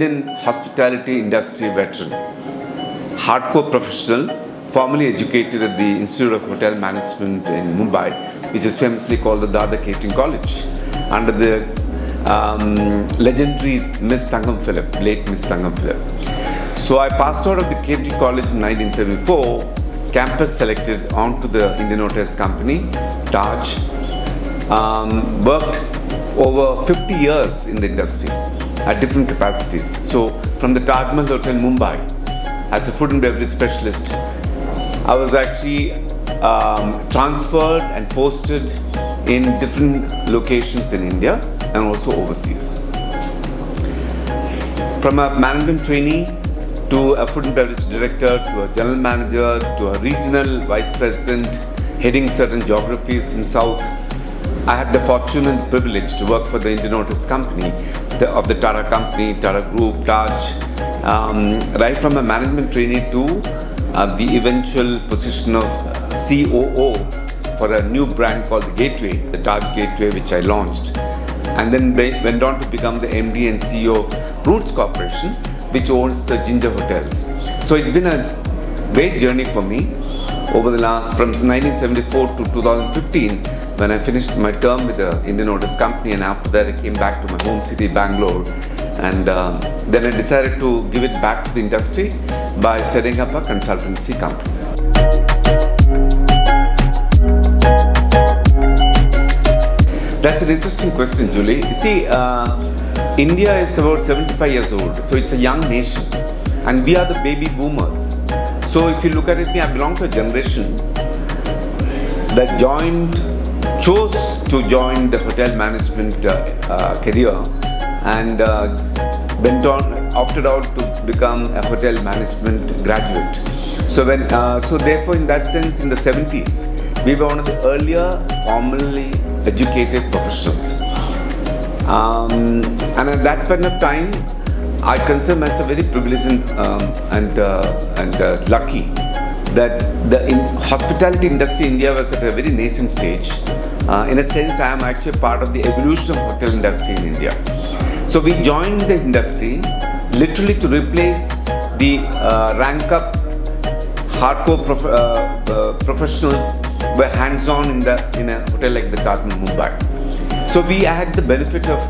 Indian hospitality industry veteran, hardcore professional, formerly educated at the Institute of Hotel Management in Mumbai, which is famously called the Dada Catering College, under the legendary Miss Thangam Philip, late Miss Thangam Philip. So I passed out of the Catering College in 1974, campus selected onto the Indian Hotels Company, TAJ, worked over 50 years in the industry at different capacities. So from the Taj Mahal Hotel Mumbai, as a food and beverage specialist, I was actually transferred and posted in different locations in India and also overseas. From a management trainee to a food and beverage director, to a general manager, to a regional vice president, heading certain geographies in South, I had the fortune and privilege to work for the Indian Hotels Company, of the Tata Company, Tata Group, Taj, right from a management trainee to the eventual position of COO for a new brand called the Gateway, the Taj Gateway, which I launched, and then went on to become the MD and CEO of Roots Corporation, which owns the Ginger Hotels. So it's been a great journey for me over the last, from 1974 to 2015, when I finished my term with the Indian Hotels Company, and after that I came back to my home city, Bangalore, and then I decided to give it back to the industry by setting up a consultancy company. That's an interesting question, Julie. You see, India is about 75 years old, so it's a young nation, and we are the baby boomers. So if you look at it, I belong to a generation that chose to join the hotel management career and opted out to become a hotel management graduate. So therefore, in that sense, in the 70s, we were one of the earlier formally educated professionals. And at that point of time, I consider myself very privileged and lucky that the hospitality industry in India was at a very nascent stage. In a sense, I am actually part of the evolution of hotel industry in India. So we joined the industry literally to replace the rank-up hardcore professionals were hands-on in a hotel like the Taj Mahal Mumbai. So we had the benefit of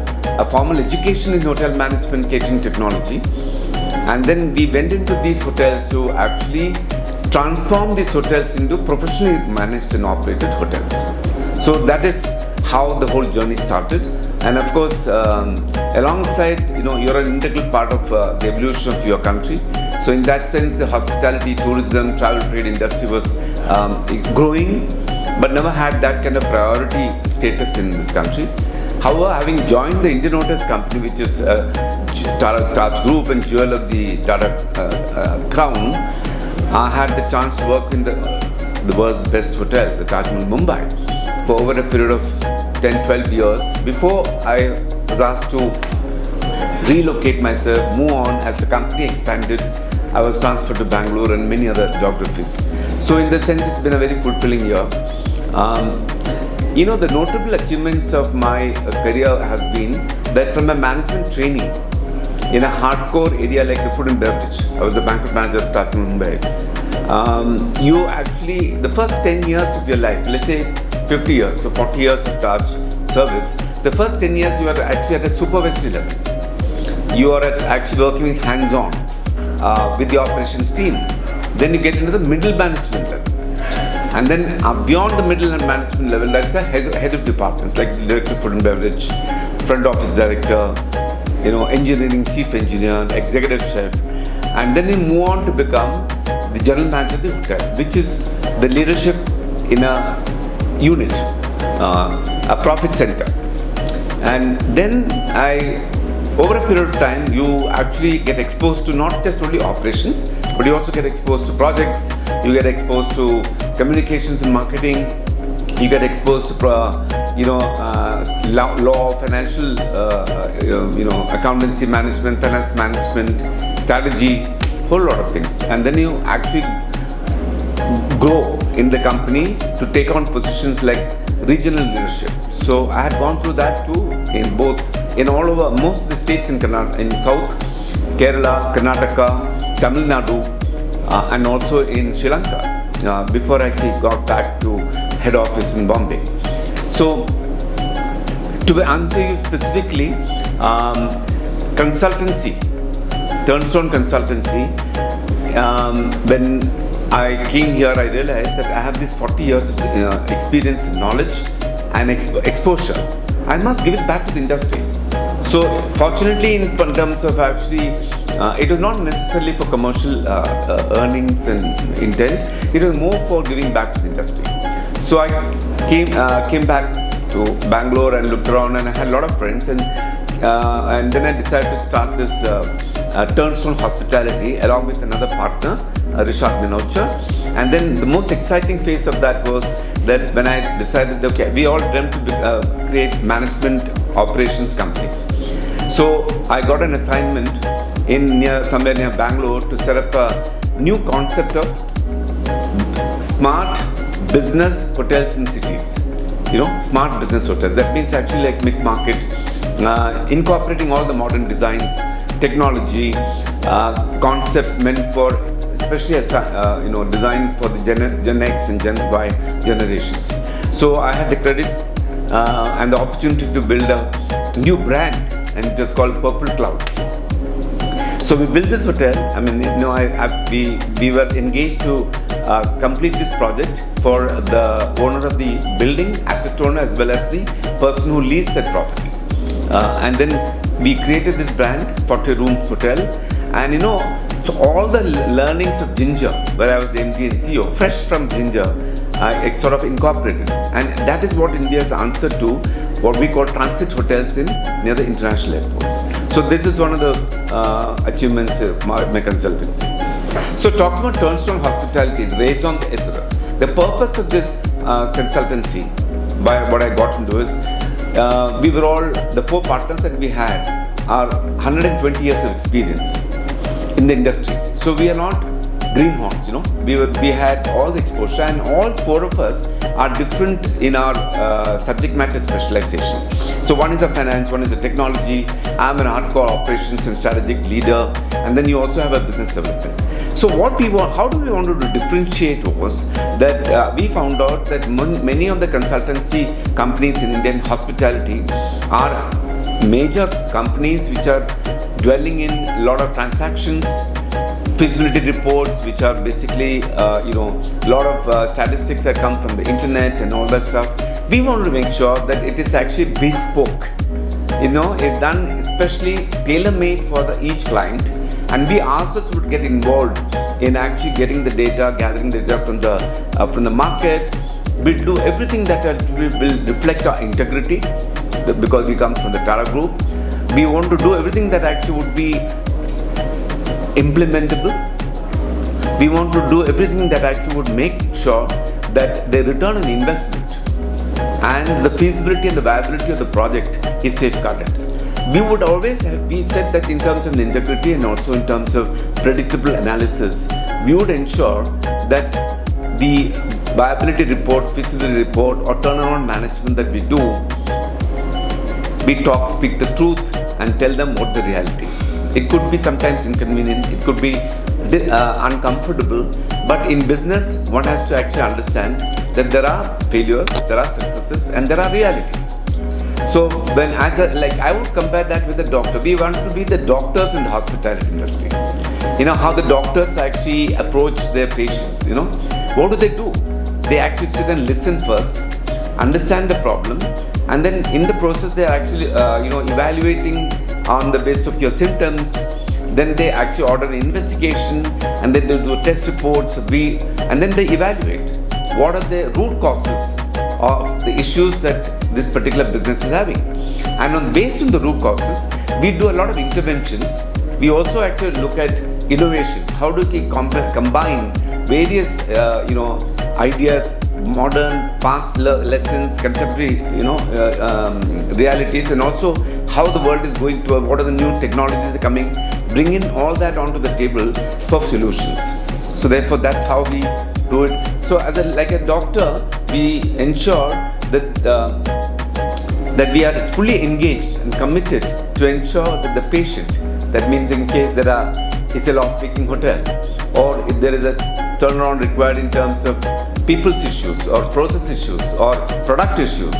a formal education in hotel management catering technology, and then we went into these hotels to actually transform these hotels into professionally managed and operated hotels. So that is how the whole journey started. And of course, alongside, you're an integral part of the evolution of your country. So in that sense, the hospitality, tourism, travel trade industry was growing, but never had that kind of priority status in this country. However, having joined the Indian Hotels Company, which is Taj Group and jewel of the Tata Crown, I had the chance to work in the world's best hotel, the Taj Mahal Mumbai, for over a period of 10-12 years before I was asked to relocate myself, move on. As the company expanded, I was transferred to Bangalore and many other geographies. So in the sense, it's been a very fulfilling year. The notable achievements of my career has been that from a management trainee in a hardcore area like the food and beverage, I was the banquet manager of Taj Mahal Mumbai. You actually, the first 10 years of your life, let's say 50 years, so 40 years of Taj service, the first 10 years you are actually at a supervisory level. You are actually working hands-on with the operations team. Then you get into the middle management level. And then beyond the middle and management level, that's a head of departments like director of food and beverage, front office director, engineering chief engineer, executive chef, and then you move on to become the general manager of the hotel, which is the leadership in a unit, a profit center. And then over a period of time, you actually get exposed to not just only operations, but you also get exposed to projects, you get exposed to communications and marketing, you get exposed to law, financial, accountancy management, finance management, strategy, whole lot of things. And then you actually grow in the company to take on positions like regional leadership. So I had gone through that too in all over most of the states in South, Kerala, Karnataka, Tamil Nadu, and also in Sri Lanka before I actually got back to head office in Bombay. So, to answer you specifically, consultancy, Turnstone Consultancy, when I came here, I realized that I have this 40 years of experience and knowledge and exposure. I must give it back to the industry. So fortunately, in terms of actually, it was not necessarily for commercial earnings and intent. It was more for giving back to the industry. So I came back to Bangalore and looked around, and I had a lot of friends, and then I decided to start this TURNSTONE Hospitality along with another partner, Rishad Minocha. And then the most exciting phase of that was that when I decided, okay, we all dreamt to create management operations companies. So I got an assignment somewhere near Bangalore to set up a new concept of smart business hotels in cities. Smart business hotels. That means actually like mid-market, incorporating all the modern designs, technology, concepts meant for, especially as designed for the Gen X and Gen Y generations. So I had the credit and the opportunity to build a new brand, and it was called Purple Cloud. So we built this hotel. I mean, we were engaged to complete this project for the owner of the building, asset owner, as well as the person who leased that property. And then we created this brand, 40 Rooms Hotel. And so all the learnings of Ginger, where I was the MD and CEO, fresh from Ginger, I sort of incorporated. And that is what India's answer to what we call transit hotels near the international airports. So this is one of the achievements of my consultancy. So talking about Turnstone Hospitality, raison d'etre. The purpose of this consultancy, by what I got into is, we were all, the 4 partners that we had are 120 years of experience in the industry. So we are not greenhorns, we had all the exposure, and all 4 of us are different in our subject matter specialization. So one is a finance, one is a technology, I'm an hardcore operations and strategic leader, and then you also have a business development. So how do we want to differentiate was that we found out that many of the consultancy companies in Indian hospitality are major companies which are dwelling in a lot of transactions, feasibility reports, which are basically, a lot of statistics that come from the internet and all that stuff. We want to make sure that it is actually bespoke, it's done especially tailor-made for each client, and we ourselves would get involved in actually getting the data, gathering the data from the market. We'll do everything that will reflect our integrity, because we come from the Tara Group. We want to do everything that actually would be implementable. We want to do everything that actually would make sure that the return on investment and the feasibility and the viability of the project is safeguarded. We would always we said that in terms of integrity and also in terms of predictable analysis, we would ensure that the viability report, feasibility report, or turnaround management that we do, we speak the truth and tell them what the reality is. It could be sometimes inconvenient, it could be uncomfortable, but in business, one has to actually understand that there are failures, there are successes, and there are realities. So I would compare that with the doctor. We want to be the doctors in the hospitality industry. How the doctors actually approach their patients, What do? They actually sit and listen first, understand the problem, and then in the process they are actually evaluating on the basis of your symptoms. Then they actually order an investigation, and then they do test reports, and then they evaluate what are the root causes of the issues that this particular business is having. And based on the root causes, we do a lot of interventions. We also actually look at innovations. How do we combine various ideas, modern, past lessons, contemporary realities, and also how the world is going to, what are the new technologies that are coming, bring in all that onto the table for solutions. So therefore that's how we do it. So as like a doctor, we ensure that we are fully engaged and committed to ensure that the patient That means in case it's a law-speaking hotel, or if there is a turnaround required in terms of people's issues or process issues or product issues,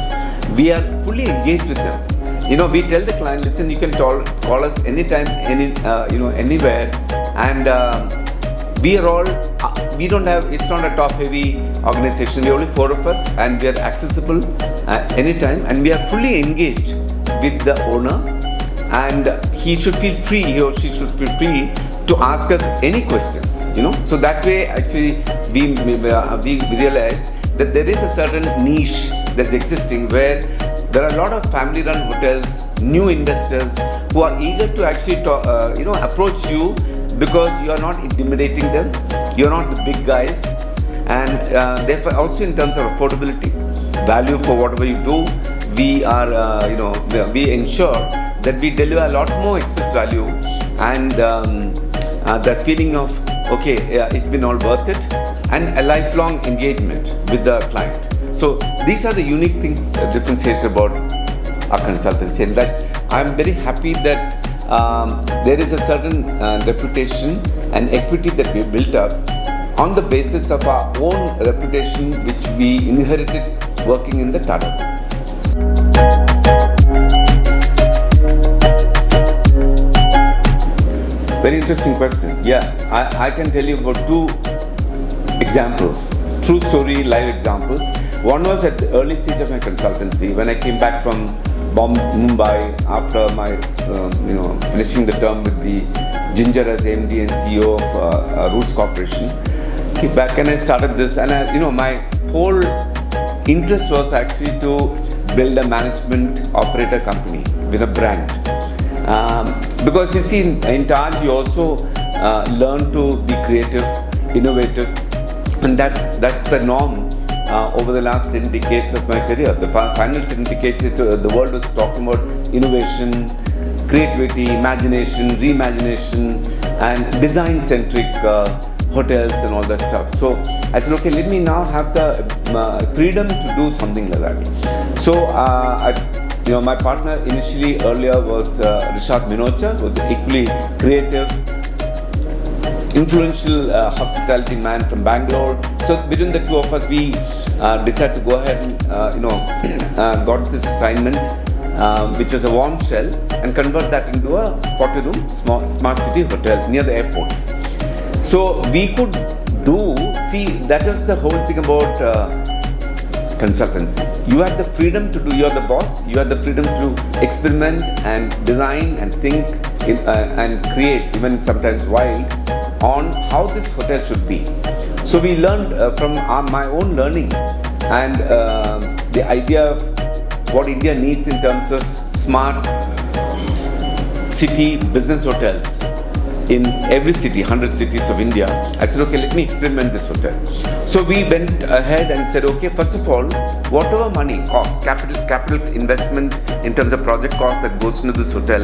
we are fully engaged with them. We tell the client, listen, you can call us anytime, anywhere, and we are all, it's not a top-heavy organization. We are only 4 of us, and we are accessible anytime, and we are fully engaged with the owner, and he or she should feel free to ask us any questions, So that way, actually, we realize that there is a certain niche that's existing where there are a lot of family-run hotels, new investors who are eager to actually approach you because you are not intimidating them, you are not the big guys, and therefore also in terms of affordability, value for whatever you do, we are, we ensure that we deliver a lot more excess value, and that feeling of, it's been all worth it, and a lifelong engagement with the client. So these are the unique things differentiated about our consultancy, and I'm very happy that there is a certain reputation and equity that we built up on the basis of our own reputation, which we inherited working in the Tata. Very interesting question. Yeah, I can tell you about 2 examples, true story, live examples. One was at the early stage of my consultancy when I came back from Mumbai after my, finishing the term with the Ginger as MD and CEO of Roots Corporation. Came back and I started this, and my whole interest was actually to build a management operator company with a brand. Because you see, in TAJ you also learn to be creative, innovative, and that's the norm over the last 10 decades of my career. The final 10 decades, the world was talking about innovation, creativity, imagination, reimagination, and design-centric hotels and all that stuff. So I said, okay, let me now have the freedom to do something like that. So my partner initially earlier was Rishad Minocha, who was equally creative, influential hospitality man from Bangalore. So between the 2 of us, we decided to go ahead and got this assignment, which was a warm shell, and convert that into a 40-room smart city hotel near the airport. So we could that was the whole thing about consultancy. You had the freedom to do, you're the boss, you had the freedom to experiment and design and think and create, even sometimes wild, on how this hotel should be. So we learned from my own learning and the idea of what India needs in terms of smart city business hotels in every city, 100 cities of India. I said, okay, let me experiment this hotel. So we went ahead and said, okay, first of all, whatever money cost, capital investment in terms of project cost that goes into this hotel,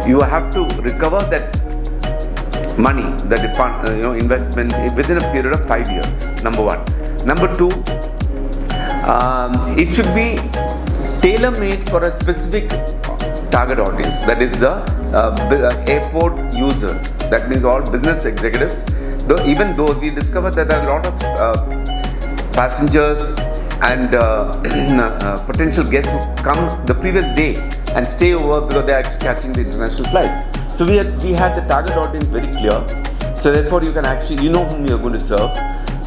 you have to recover that money, that investment within a period of 5 years. Number 1. Number 2, it should be tailor-made for a specific target audience, that is the airport users, that means all business executives. Even those, we discovered that there are a lot of passengers and potential guests who come the previous day and stay over because they are actually catching the international flights. So we had the target audience very clear. So therefore you can actually, you know whom you are going to serve,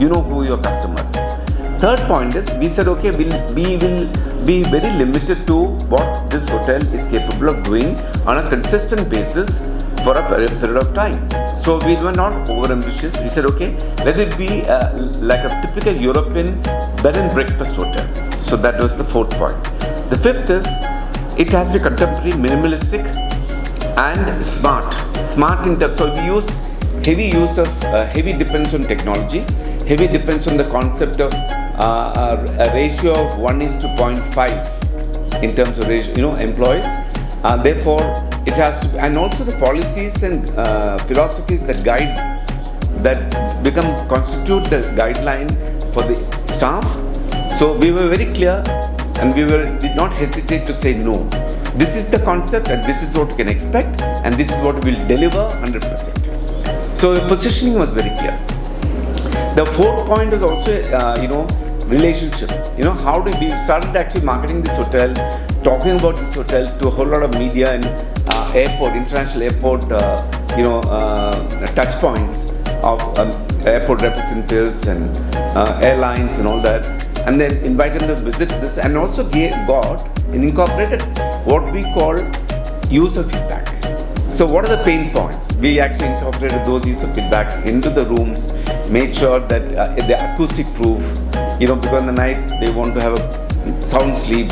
you know who your customer is. Third point is, we said, okay, we will be very limited to what this hotel is capable of doing on a consistent basis for a period of time. So we were not over ambitious. We said, okay, let it be like a typical European bed and breakfast hotel. So that was the 4th point. The 5th is, it has to be contemporary, minimalistic, and smart. Smart in terms, so we used heavy dependence on technology, heavy dependence on the concept of a ratio of 1:0.5 in terms of ratio, employees. Therefore, it has to, and also the policies and philosophies that constitute the guideline for the staff. So we were very clear, and we did not hesitate to say no. This is the concept, and this is what you can expect, and this is what we'll deliver 100%. So the positioning was very clear. The fourth point was also, relationship. How do we started actually marketing this hotel, talking about this hotel to a whole lot of media and international airport, touch points of airport representatives and airlines and all that, and then invited them to visit this, and also got and incorporated what we call user feedback. So what are the pain points? We actually incorporated those user feedback into the rooms, made sure that they're acoustic proof, because in the night they want to have a sound sleep.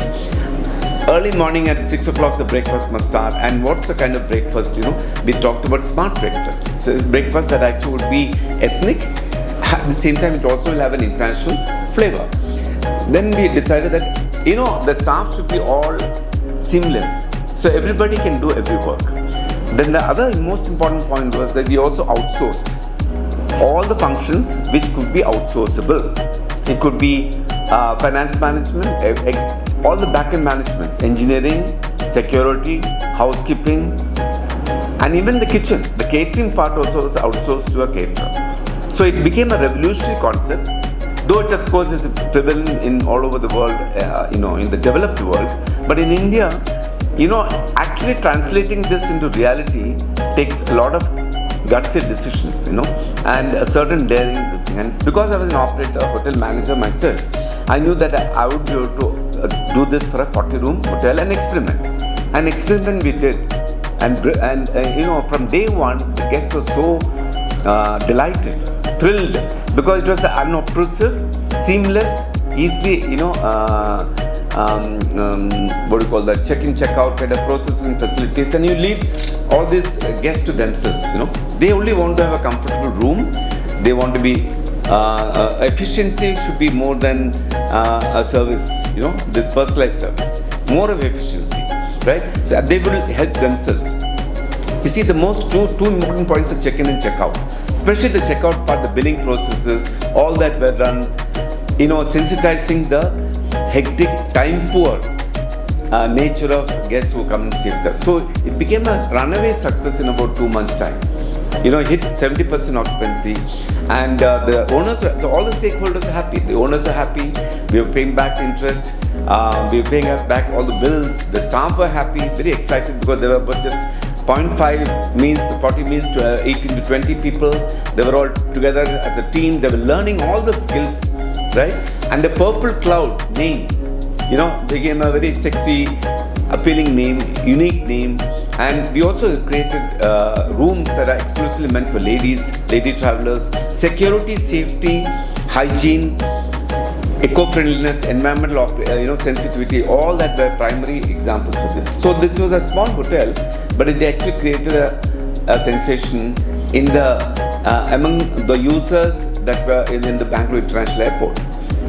Early morning at 6 o'clock the breakfast must start. And what's the kind of breakfast? We talked about smart breakfast. So breakfast that actually would be ethnic, at the same time it also will have an international flavor. Then we decided that, the staff should be all seamless, so everybody can do every work. Then the other most important point was that we also outsourced all the functions which could be outsourceable. It could be finance management, all the back-end managements, engineering, security, housekeeping, and even the kitchen. The catering part also was outsourced to a caterer. So it became a revolutionary concept, though it of course is prevalent in all over the world, in the developed world. But in India, actually translating this into reality takes a lot of gutsy decisions, and a certain daring. And because I was an operator, hotel manager myself, I knew that I would be able to do this for a 40-room hotel and experiment. And experiment we did. And from day one, the guest was so delighted, thrilled, because it was unobtrusive, seamless, easily, check-in, check-out kind of processes and facilities, and you leave all these guests to themselves. They only want to have a comfortable room. They want to be efficiency should be more than a service. This personalized service, more of efficiency, right? So they will help themselves. You see, the most two important points are check-in and check-out. Especially the check-out part, the billing processes, all that were done, sensitizing the hectic, time-poor nature of guests who come and stay with us. So it became a runaway success in about 2 months' time. Hit 70% occupancy, and the owners, all the stakeholders are happy. The owners are happy. We were paying back interest. We were paying back all the bills. The staff were happy, very excited, because they were just 0.5 meals, 40 meals to 18 to 20 people. They were all together as a team. They were learning all the skills, right? And the Purple Cloud name, became a very sexy, appealing name, unique name. And we also created rooms that are exclusively meant for ladies, lady travelers. Security, safety, hygiene, eco-friendliness, environmental sensitivity, all that were primary examples for this. So this was a small hotel, but it actually created a sensation in among the users that were in the Bangalore International Airport,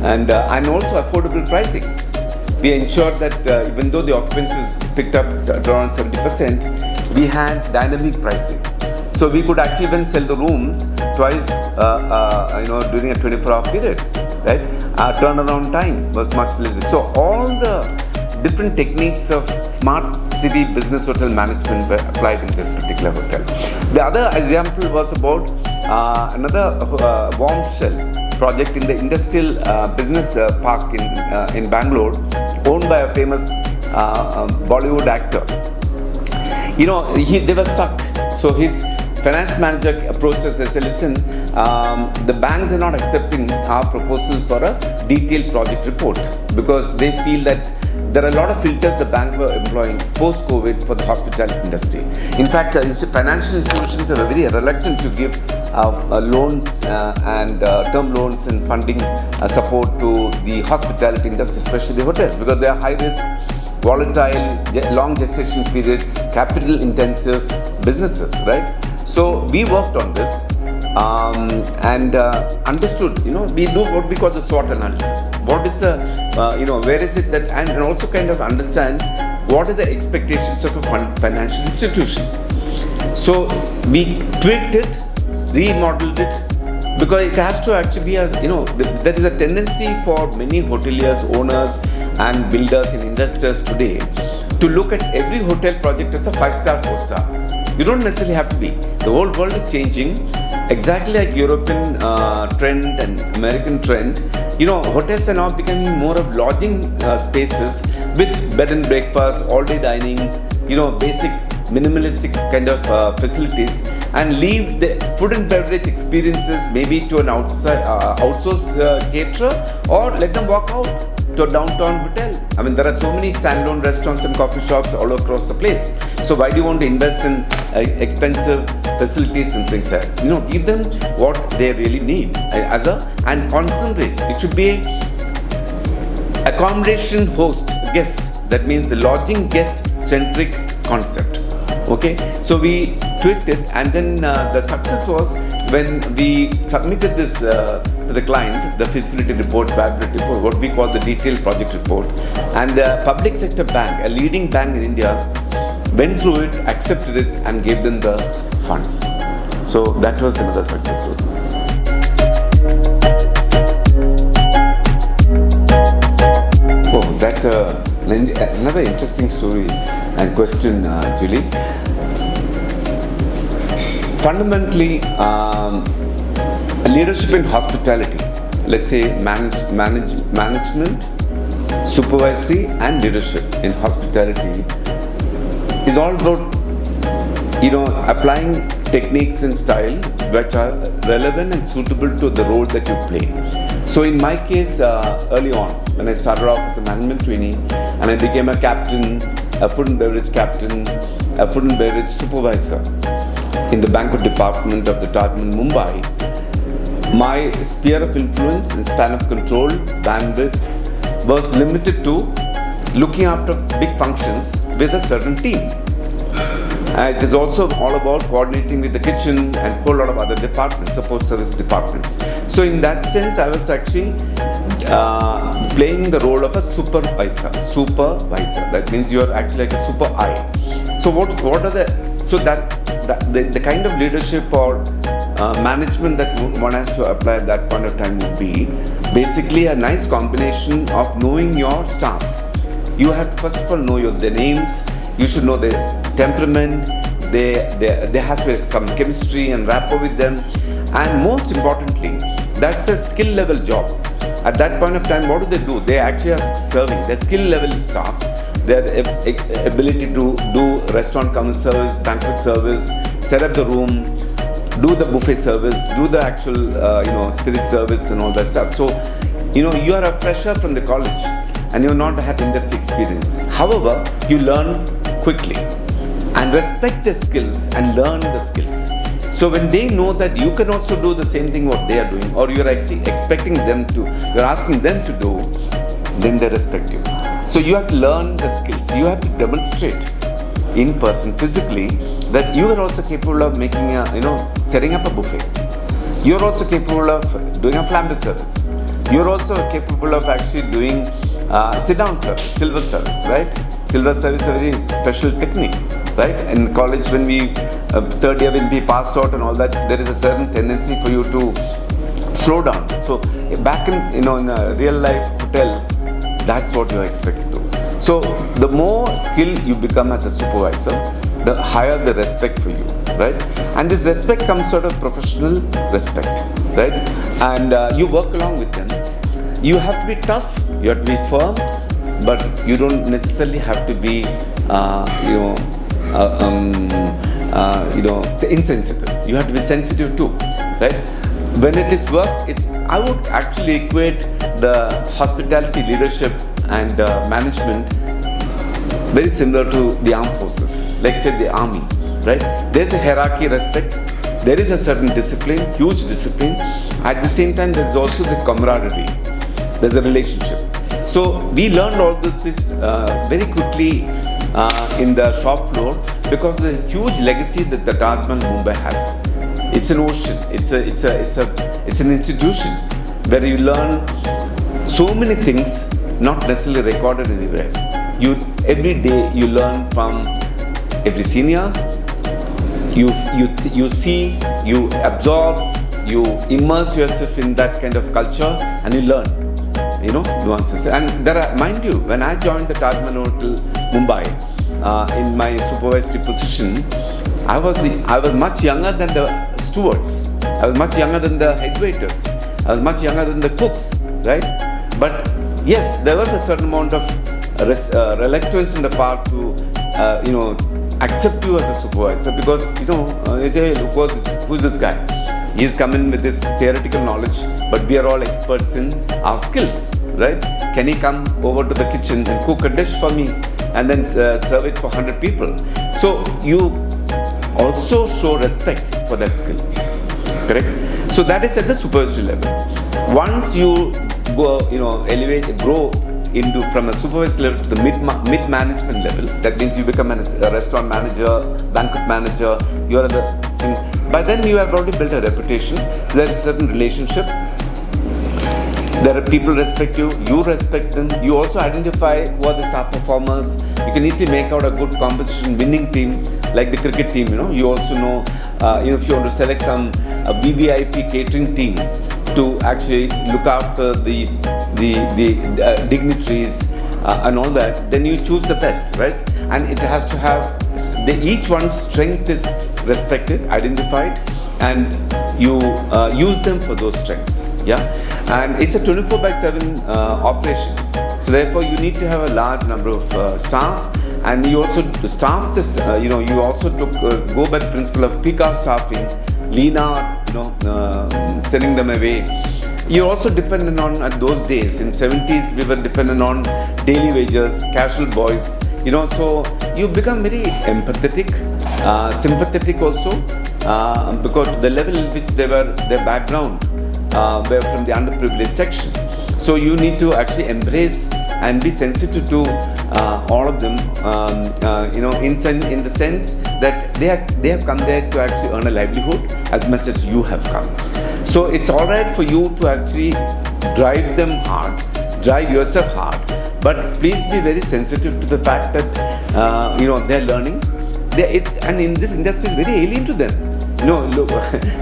and also affordable pricing. We ensured that even though the occupancy was picked up at around 70%, we had dynamic pricing. So we could actually even sell the rooms twice, during a 24-hour period, right? Turnaround time was much less. So all the different techniques of smart city business hotel management were applied in this particular hotel. The other example was about another warm shell project in the industrial business park in Bangalore, owned by a famous Bollywood actor. They were stuck. So his finance manager approached us and said, listen, the banks are not accepting our proposal for a detailed project report, because they feel that there are a lot of filters the bank were employing post-COVID for the hospitality industry. In fact, financial institutions are very reluctant to give loans and term loans and funding support to the hospitality industry, especially the hotels, because they are high risk, volatile, long gestation period, capital intensive businesses, right? So we worked on this and understood, we do what we call the SWOT analysis. What is the, where is it that, and also kind of understand what are the expectations of a financial institution. So we tweaked it, remodeled it, because it has to actually be there is a tendency for many hoteliers, owners and builders and investors today to look at every hotel project as a 5-star, 4-star. You don't necessarily have to be. The whole world is changing, exactly like European trend and American trend. Hotels are now becoming more of lodging spaces with bed and breakfast, all-day dining, basic minimalistic kind of facilities, and leave the food and beverage experiences maybe to an outsourced caterer, or let them walk out to a downtown hotel. There are so many standalone restaurants and coffee shops all across the place. So why do you want to invest in expensive facilities and things like that? Give them what they really need and concentrate. It should be accommodation host guest. That means the lodging guest centric concept. Okay, so we tweaked it, and then the success was when we submitted this to the client, the feasibility report, viability report, what we call the detailed project report, and the public sector bank, a leading bank in India, went through it, accepted it, and gave them the funds. So that was another success story. Oh, that's another interesting story and question, Julie. Fundamentally, leadership in hospitality, let's say management, supervisory and leadership in hospitality is all about, applying techniques and style which are relevant and suitable to the role that you play. So in my case, early on, when I started off as a management trainee and I became a captain, a food and beverage captain, a food and beverage supervisor in the banquet department of the TAJ Mumbai, my sphere of influence and span of control, bandwidth, was limited to looking after big functions with a certain team. It is also all about coordinating with the kitchen and a whole lot of other departments, support service departments. So in that sense, I was actually playing the role of a supervisor. That means you are actually like a super eye. So what are the kind of leadership or management that one has to apply at that point of time would be basically a nice combination of knowing your staff. You have to first of all know their names. You should know their temperament. There has to be some chemistry and rapport with them. And most importantly, that's a skill level job. At that point of time, what do? They actually are serving. Their skill level staff, their ability to do restaurant counter service, banquet service, set up the room, do the buffet service, do the actual spirit service and all that stuff. So you are a fresher from the college and you've not had industry experience. However, you learn quickly and respect the skills and learn the skills. So when they know that you can also do the same thing what they are doing, or you're actually expecting them to, you're asking them to do, then they respect you. So you have to learn the skills. You have to demonstrate in person, physically, that you are also capable of making setting up a buffet. You're also capable of doing a flambe service. You're also capable of actually doing sit-down service, silver service, right? Silver service is a very special technique, right? In college, when we third year when we passed out and all that, there is a certain tendency for you to slow down. So back in a real life hotel, that's what you are expected to do. So the more skilled you become as a supervisor, the higher the respect for you, right? And this respect comes out of professional respect, right? And you work along with them. You have to be tough, you have to be firm, but you don't necessarily have to be, insensitive. You have to be sensitive too, right? When it is work, I would actually equate the hospitality leadership and management very similar to the armed forces, like say the army, right? There's a hierarchy, respect. There is a certain discipline, huge discipline. At the same time, there's also the camaraderie. There's a relationship. So we learned all this very quickly in the shop floor because of the huge legacy that the Taj Mahal Mumbai has. It's an ocean. It's an institution where you learn so many things, not necessarily recorded anywhere. Every day you learn from every senior. You see, you absorb, you immerse yourself in that kind of culture, and you learn, nuances. And there are, mind you, when I joined the Taj Mahal Hotel Mumbai in my supervisory position, I was much younger than the stewards. I was much younger than the head waiters. I was much younger than the cooks, right? But yes, there was a certain amount of reluctance in the part to, accept you as a supervisor, because they say, hey, look, who's this guy? He's come in with this theoretical knowledge, but we are all experts in our skills, right? Can he come over to the kitchen and cook a dish for me and then serve it for 100 people? So you also show respect for that skill, correct? So that is at the supervisory level. Once you go, elevate, grow into from a supervisory level to the mid-management level, that means you become a restaurant manager, banquet manager, you are the thing. By then you have already built a reputation, there is a certain relationship. There are people respect you, you respect them. You also identify who are the star performers. You can easily make out a good competition winning team, like the cricket team. You also know, if you want to select some VVIP catering team to actually look after the dignitaries and all that, then you choose the best, right? And it has to have each one's strength is respected, identified, and you use them for those strengths. Yeah, and it's a 24/7 operation. So therefore, you need to have a large number of staff, and you also staff this. You also go by the principle of PK staffing, leaner. Sending them away. You're also dependent on, at those days, in 70s, we were dependent on daily wages, casual boys, so you become very empathetic, sympathetic also, because the level in which their background were from the underprivileged section. So you need to actually embrace and be sensitive to all of them, in the sense that they have come there to actually earn a livelihood as much as you have come. So it's all right for you to actually drive them hard, drive yourself hard, but please be very sensitive to the fact that they're learning. And in this industry, it's very alien to them. Look,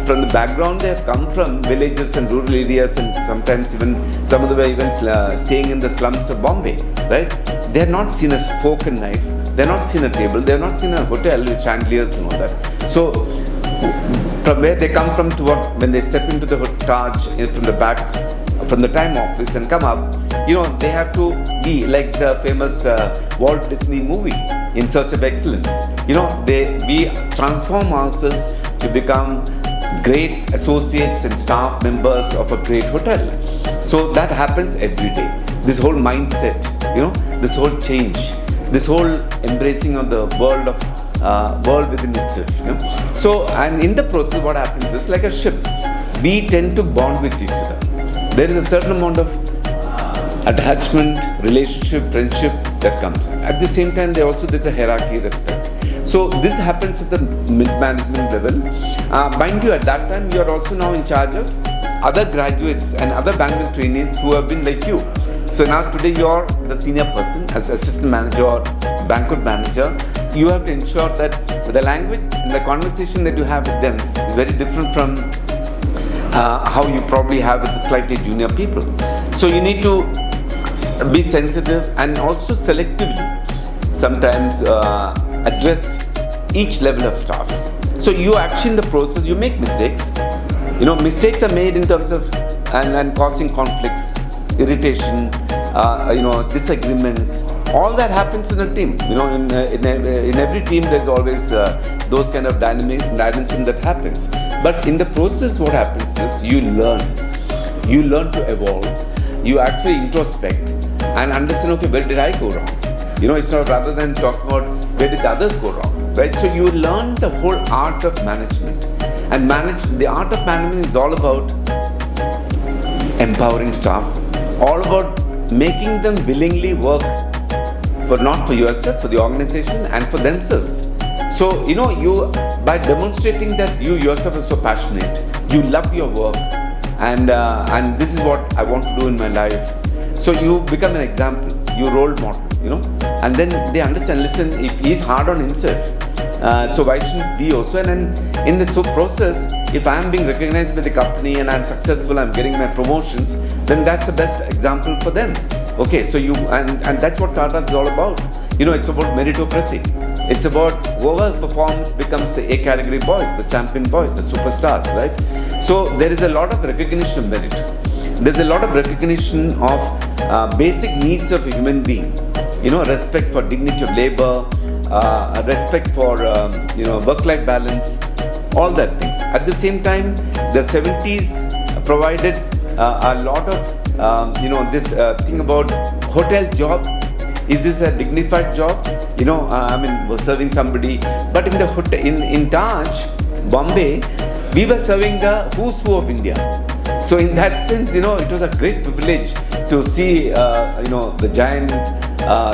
from the background they have come from villages and rural areas, and sometimes even some of them were even staying in the slums of Bombay, right? They have not seen a fork and knife, they have not seen a table, they have not seen a hotel with chandeliers and all that. So from where they come from to when they step into the TAJ from the back, from the time office and come up, they have to be like the famous Walt Disney movie, In Search of Excellence. We transform ourselves to become great associates and staff members of a great hotel. So that happens every day. This whole mindset, this whole change, this whole embracing of the world within itself. So, and in the process, what happens is, like a ship, we tend to bond with each other. There is a certain amount of attachment, relationship, friendship that comes. At the same time, there's a hierarchy, respect. So this happens at the mid-management level. Mind you, at that time, you are also now in charge of other graduates and other banquet trainees who have been like you. So now today you are the senior person as assistant manager or banquet manager. You have to ensure that the language and the conversation that you have with them is very different from how you probably have with the slightly junior people. So you need to be sensitive and also selectively sometimes address each level of staff. So you actually in the process, you make mistakes. Mistakes are made in terms of and causing conflicts, irritation, disagreements. All that happens in a team. In every team there's always those kind of dynamism that happens. But in the process, what happens is you learn to evolve. You actually introspect and understand, okay, where did I go wrong? It's not rather than talking about where did others go wrong, right? So you learn the whole art of management. And the art of management is all about empowering staff, all about making them willingly work not for yourself, for the organization and for themselves. So, you by demonstrating that you yourself are so passionate, you love your work, and this is what I want to do in my life. So you become an example, you role model, and then they understand, listen, if he's hard on himself, so why shouldn't we also? And then in the process, if I am being recognized by the company and I'm successful, I'm getting my promotions, then that's the best example for them. Okay, so and that's what Tata is all about. It's about meritocracy. It's about whoever performs becomes the A category boys, the champion boys, the superstars, right? So there is a lot of recognition merit. There's a lot of recognition of basic needs of a human being. Respect for dignity of labor, respect for work-life balance, all that things. At the same time, the 70s provided a lot of this thing about hotel job. Is this a dignified job? We're serving somebody. But in the hotel, in Taj, Bombay, we were serving the who's who of India. So in that sense, it was a great privilege to see, the giant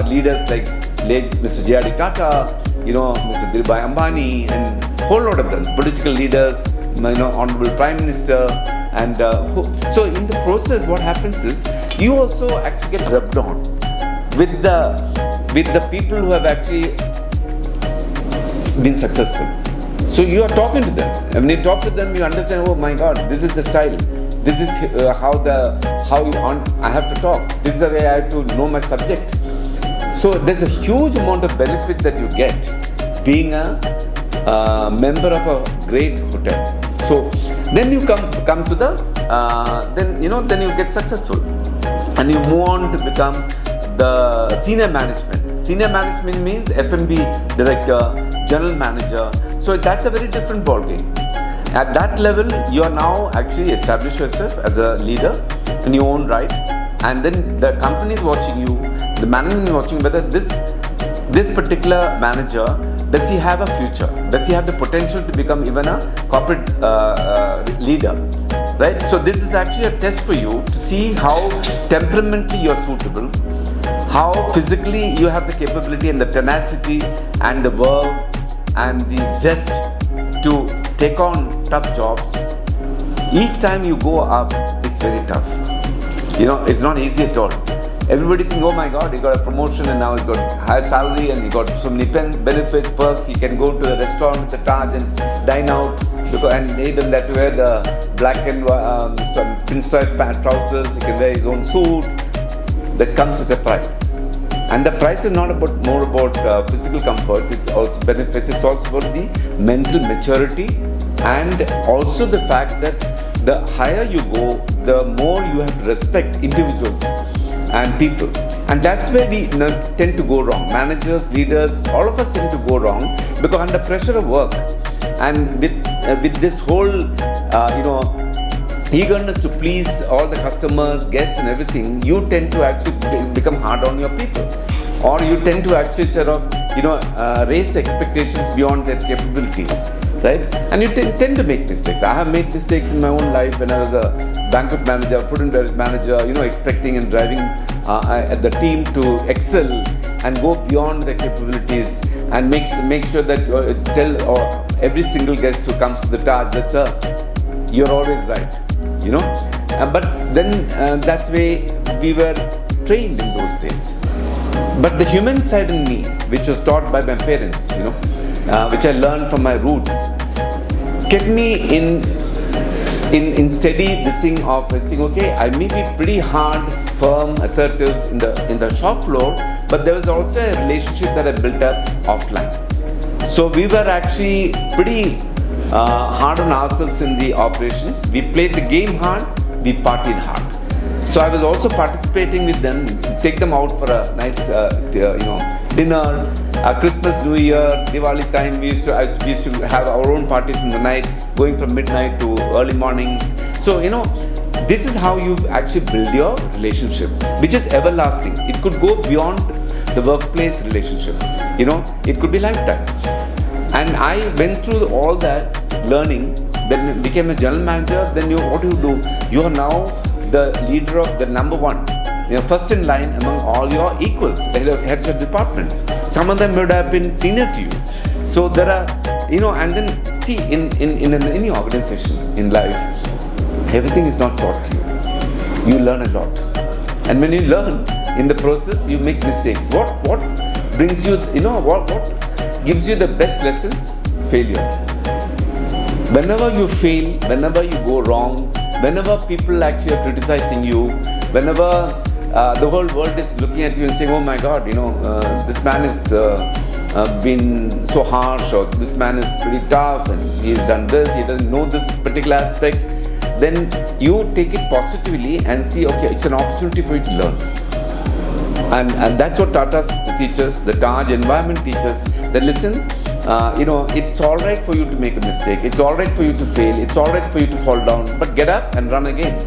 leaders like late Mr. J.R.D. Tata, Mr. Dhirubhai Ambani, and whole lot of them, political leaders, Honorable Prime Minister, and so in the process, what happens is you also actually get rubbed on with the people who have actually been successful. So you are talking to them. When you talk to them, you understand. Oh my God, this is the style. This is how I have to talk. This is the way I have to know my subject. So there's a huge amount of benefit that you get being a member of a great hotel. So then you come to the then you get successful, and you move on to become the senior management. Senior management means F&B director, general manager. So that's a very different ballgame. At that level, you are now actually established yourself as a leader in your own right, and then the company is watching you, the management is watching whether this particular manager, does he have a future? Does he have the potential to become even a corporate leader? Right? So this is actually a test for you to see how temperamentally you are suitable, how physically you have the capability and the tenacity and the verve and the zest to take on tough jobs. Each time you go up, it's very tough. It's not easy at all. Everybody think, oh my God, he got a promotion and now he got high salary and he got so many benefits, perks. He can go to the restaurant with the Taj and dine out, and he doesn't have to wear the black and pinstripe trousers. He can wear his own suit. That comes at a price. And the price is not more about physical comforts. It's also benefits. It's also about the mental maturity, and also the fact that the higher you go, the more you have to respect individuals and people. And that's where we tend to go wrong. Managers, leaders, all of us tend to go wrong because under pressure of work and with this whole eagerness to please all the customers, guests and everything, you tend to actually become hard on your people, or you tend to actually raise the expectations beyond their capabilities, right? And you tend to make mistakes. I have made mistakes in my own life when I was a banquet manager, food and beverage manager, expecting and driving the team to excel and go beyond their capabilities and make sure that tell every single guest who comes to the Taj that, sir, you're always right, but then that's way we were trained in those days. But the human side in me, which was taught by my parents, which I learned from my roots, kept me in steady this thing of saying, okay, I may be pretty hard, firm, assertive in the shop floor, but there was also a relationship that I built up offline. So we were actually pretty hard on ourselves in the operations. We played the game hard, we partied hard. So I was also participating with them, take them out for a nice dinner, Christmas, New Year, Diwali time. We used to have our own parties in the night, going from midnight to early mornings. So this is how you actually build your relationship, which is everlasting. It could go beyond the workplace relationship. It could be lifetime. And I went through all that learning. When I became a general manager, then what do? You are now the leader of the number one, first in line among all your equals, heads of departments. Some of them would have been senior to you. So there are, and then see, in any organization in life, everything is not taught to you. You learn a lot. And when you learn, in the process, you make mistakes. What brings you, what gives you the best lessons? Failure. Whenever you fail, whenever you go wrong, whenever people actually are criticizing you, whenever the whole world is looking at you and saying, oh my God, this man is been so harsh, or this man is pretty tough and he's done this, he doesn't know this particular aspect, then you take it positively and see, okay, it's an opportunity for you to learn. And that's what Tata teaches, the TAJ environment teaches, that listen, it's alright for you to make a mistake, it's alright for you to fail, it's alright for you to fall down, but get up and run again,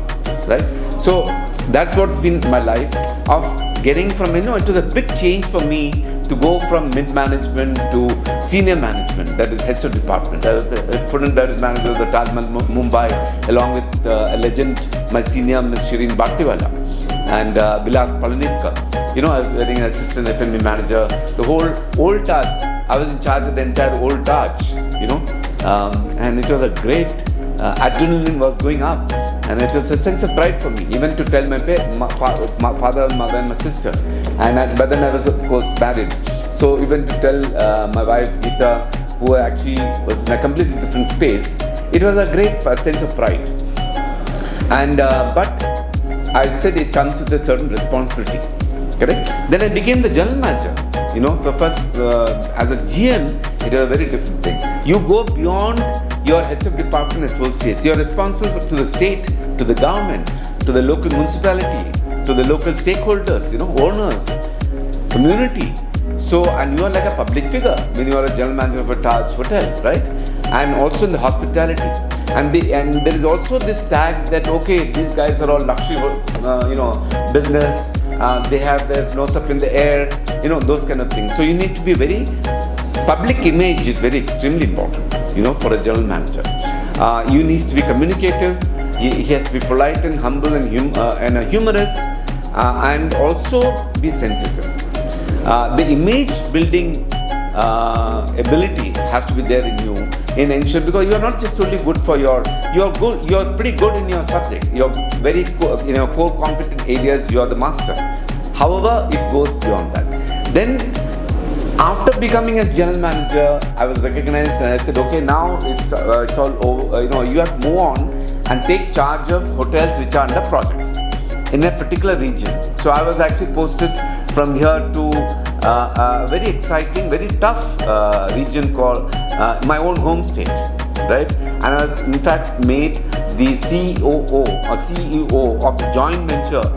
right? So that's what been my life of getting from, it was a big change for me to go from mid-management to senior management, that is heads of department. I was the food and beverage manager of the TAJ Mumbai, along with a legend, my senior Ms. Shireen Bhaktiwala and Bilas Palanitka. I was wearing an assistant F&B manager, the whole old TAJ. I was in charge of the entire old TAJ, and it was a great, adrenaline was going up, and it was a sense of pride for me, even to tell my father, mother and my sister. But then I was of course married, so even to tell my wife Geeta, who actually was in a completely different space, it was a great sense of pride. But I said it comes with a certain responsibility, correct? Then I became the general manager. First as a GM, it was a very different thing. You go beyond your heads of department associates. You are responsible to the state, to the government, to the local municipality, to the local stakeholders, owners, community. So, and you are like a public figure when you are a general manager of a TAJ hotel, right? And also in the hospitality. And there is also this tag that, okay, these guys are all luxury, business. They have their nose up in the air, those kind of things. So you need to be public image is very extremely important, for a general manager. You need to be communicative. He has to be polite and humble and humorous, and also be sensitive. The image building ability has to be there in you, in ensure, because you are not just only good for you're pretty good in your subject. You're very core competent areas. You are the master. However, it goes beyond that. Then, after becoming a general manager, I was recognized and I said, okay, now it's all over. You have to move on and take charge of hotels which are under projects in a particular region. So I was actually posted from here to a very exciting, very tough region called my own home state, right? And I was in fact made the COO or CEO of the joint venture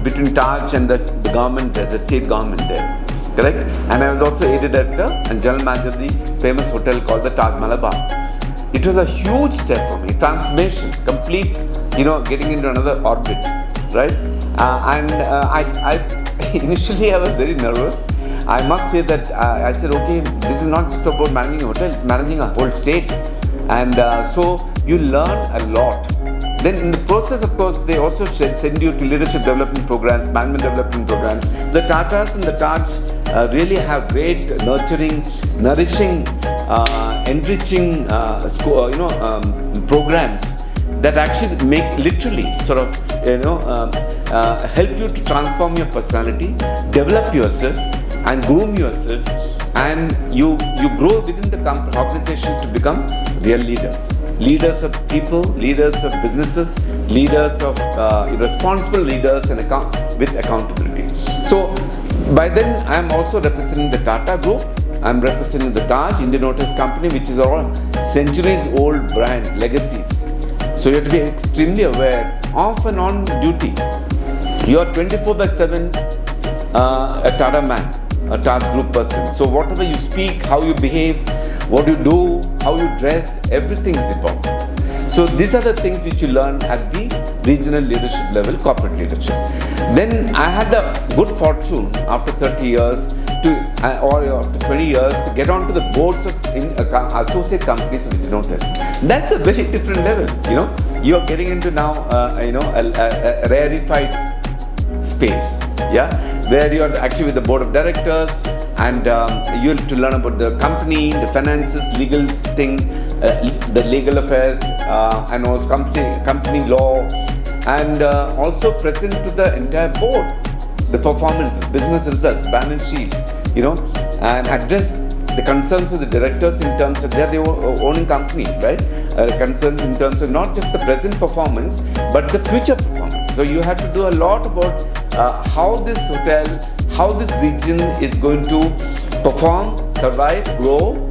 between TAJ and the government there, the state government there, correct? And I was also aided director and general manager of the famous hotel called the TAJ Malabar. It was a huge step for me, transformation, complete, getting into another orbit, right? Initially I was very nervous. I must say that I said, okay, this is not just about managing a hotel, it's managing a whole state. And so you learn a lot. Then in the process, of course, they also send you to leadership development programs, management development programs. The Tatas and the TAJ really have great nurturing, nourishing, enriching programs that actually make literally sort of help you to transform your personality, develop yourself and groom yourself, and you grow within the organization to become real leaders of people, leaders of businesses, leaders of responsible leaders and with accountability. So by then I am also representing the Tata Group. I am representing the TAJ Indian Hotels Company, which is all centuries old brands, legacies. So you have to be extremely aware, off and on duty. You are 24/7 a Tata man, a TAJ Group person. So whatever you speak, how you behave, what you do, how you dress, everything is important. So these are the things which you learn at the regional leadership level, corporate leadership. Then I had the good fortune after 30 years or after 20 years to get onto the boards of associate companies of Indian Hotels. That's a very different level. You are getting into now a rarefied space, where you are actually with the board of directors, and you have to learn about the company, the finances, legal thing, the legal affairs, and also company law, and also present to the entire board the performances, business results, balance sheet, and address the concerns of the directors in terms of they are the owning company, right? Concerns in terms of not just the present performance, but the future performance. So you have to do a lot about how this hotel, how this region is going to perform, survive, grow,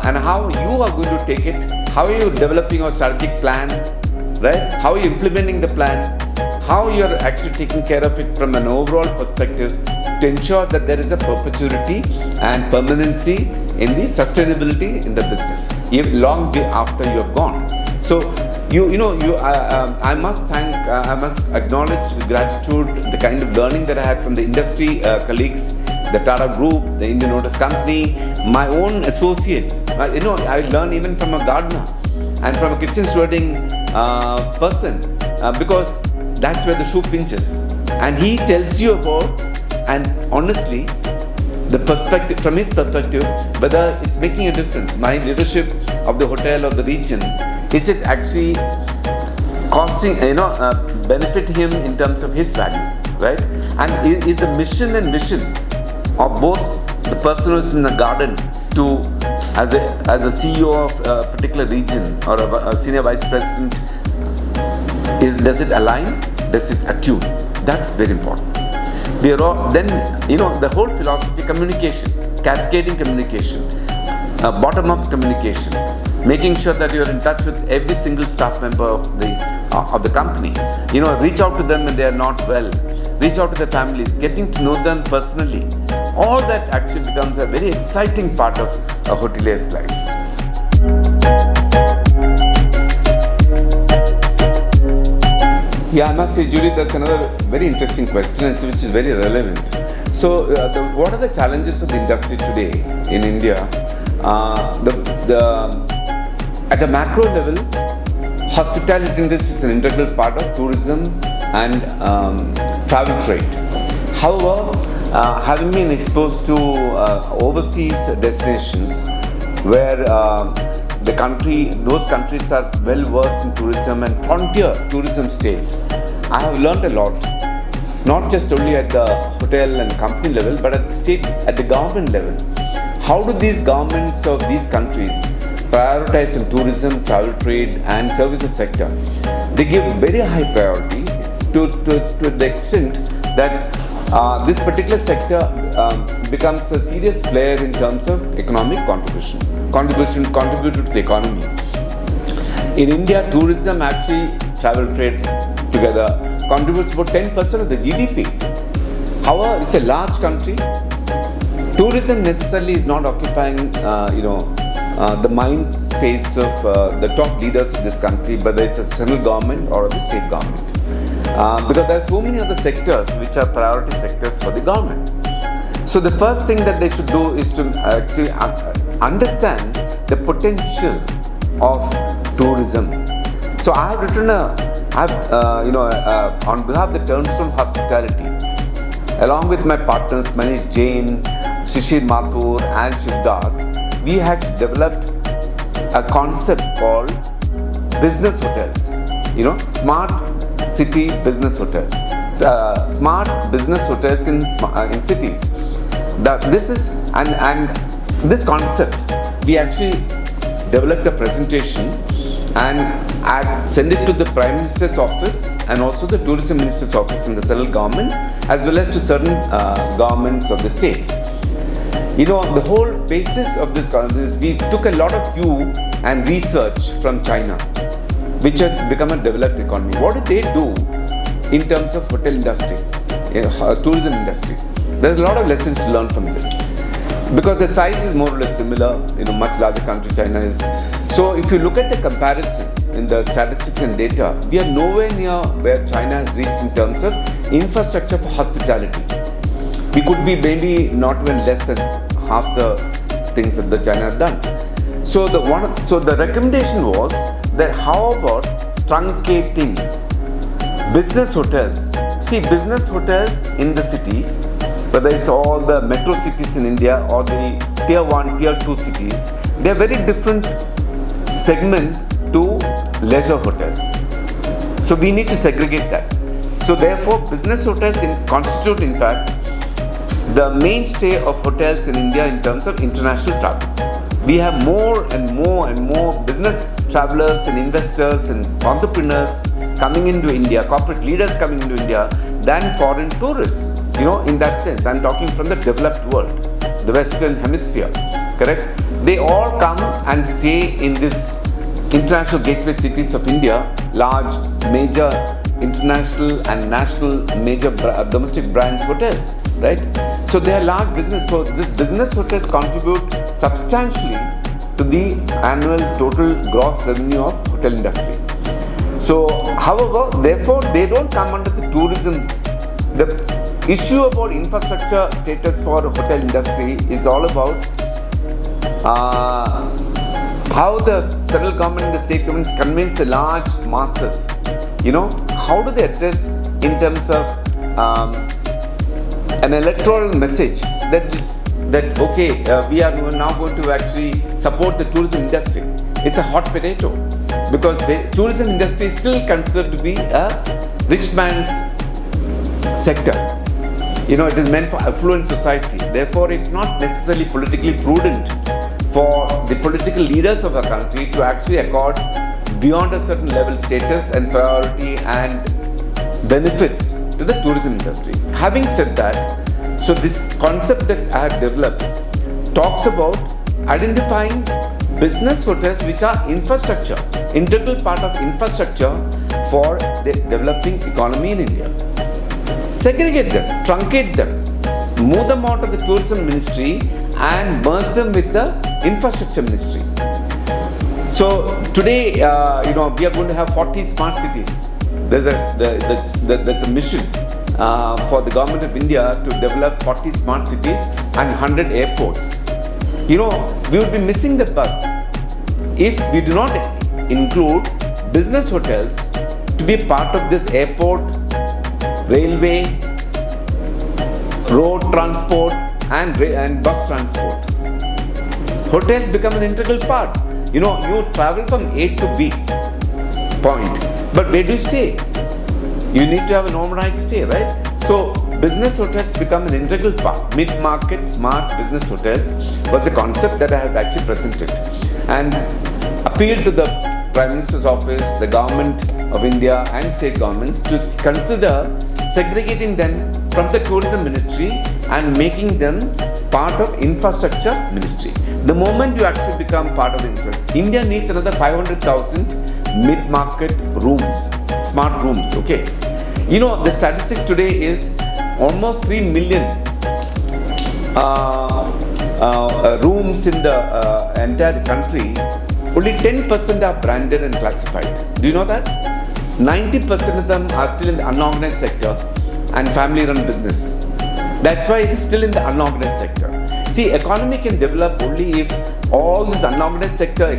and how you are going to take it, how are you developing your strategic plan, right? How are you implementing the plan, how you are actually taking care of it from an overall perspective to ensure that there is a perpetuity and permanency in the sustainability in the business, even long after you are gone. So I must acknowledge with gratitude the kind of learning that I had from the industry colleagues, the Tata Group, the Indian Motors Company, my own associates. I learn even from a gardener and from a kitchen stewarding person because that's where the shoe pinches. And he tells you about, and honestly, the perspective, from his perspective, whether it's making a difference. My leadership of the hotel or the region, is it actually causing, benefit him in terms of his value, right? And is the mission and vision of both the person who's in the garden to, as a CEO of a particular region or a senior vice president, does it align? Does it attune? That's very important. The whole philosophy, communication, cascading communication, bottom-up communication, making sure that you're in touch with every single staff member of the company. Reach out to them when they are not well. Reach out to their families, getting to know them personally. All that actually becomes a very exciting part of a hotelier's life. Yeah, I must say, Julie, that's another very interesting question, which is very relevant. So, what are the challenges of the industry today in India? At a macro level, hospitality industry is an integral part of tourism and travel trade. However, having been exposed to overseas destinations where those countries are well versed in tourism and frontier tourism states, I have learned a lot, not just only at the hotel and company level, but at the government level. How do these governments of these countries prioritize in tourism, travel trade and services sector? They give very high priority to the extent that this particular sector becomes a serious player in terms of economic contributed to the economy. In India, tourism actually, travel trade together contributes about 10% of the GDP. However, it's a large country. Tourism necessarily is not occupying, the mind space of the top leaders of this country, whether it's a central government or the state government. Because there are so many other sectors which are priority sectors for the government. So the first thing that they should do is to actually understand the potential of tourism. So I have written on behalf of the TURNSTONE Hospitality, along with my partners Manish Jain, Shishir Mathur and Shivdas, we had developed a concept called business hotels. Smart city business hotels, smart business hotels in cities. This concept, we actually developed a presentation and I sent it to the Prime Minister's office and also the Tourism Minister's office in the central government, as well as to certain governments of the states. The whole basis of this conference, we took a lot of cue and research from China, which had become a developed economy. What did they do in terms of hotel industry, tourism industry? There's a lot of lessons to learn from them. Because the size is more or less similar, much larger country China is. So if you look at the comparison in the statistics and data, we are nowhere near where China has reached in terms of infrastructure for hospitality. We could be maybe not even less than half the things that the China have done. So the recommendation was that how about truncating business hotels? See, business hotels in the city, whether it's all the metro cities in India or the tier 1, tier 2 cities, they are very different segment to leisure hotels. So we need to segregate that. So therefore, business hotels constitute in fact the mainstay of hotels in India in terms of international travel. We have more and more business travelers and investors and entrepreneurs coming into India, corporate leaders coming into India than foreign tourists. In that sense, I'm talking from the developed world. the Western Hemisphere, correct? They all come and stay in this international gateway cities of India, large, major international and national major domestic brands hotels, right? So they are large business. So this business hotels contribute substantially to the annual total gross revenue of hotel industry. So, however, therefore, they don't come under the tourism. The issue about infrastructure status for hotel industry is all about how the central government and the state governments convince the large masses. How do they address in terms of an electoral message that okay, we are now going to actually support the tourism industry. It's a hot potato because the tourism industry is still considered to be a rich man's sector. It is meant for affluent society. Therefore, it's not necessarily politically prudent for the political leaders of a country to actually accord beyond a certain level status and priority and benefits to the tourism industry. Having said that, so this concept that I have developed talks about identifying business hotels which are infrastructure, integral part of infrastructure for the developing economy in India. Segregate them, truncate them, move them out of the tourism ministry and merge them with the infrastructure ministry. So today, we are going to have 40 smart cities. There's a mission for the government of India to develop 40 smart cities and 100 airports. We would be missing the bus if we do not include business hotels to be part of this airport, railway, road transport and bus transport. Hotels become an integral part. You travel from A to B point, but where do you stay? You need to have an overnight stay, right? So business hotels become an integral part. Mid-market smart business hotels was the concept that I have actually presented and appealed to the Prime Minister's office, the government of India and state governments to consider segregating them from the tourism ministry and making them part of infrastructure ministry. The moment you actually become part of the infrastructure, India needs another 500,000 mid-market rooms, smart rooms, okay? The statistics today is almost 3 million rooms in the entire country. Only 10% are branded and classified. Do you know that? 90% of them are still in the unorganized sector and family-run business. That's why it is still in the unorganized sector. See, economy can develop only if all this unorganized sector,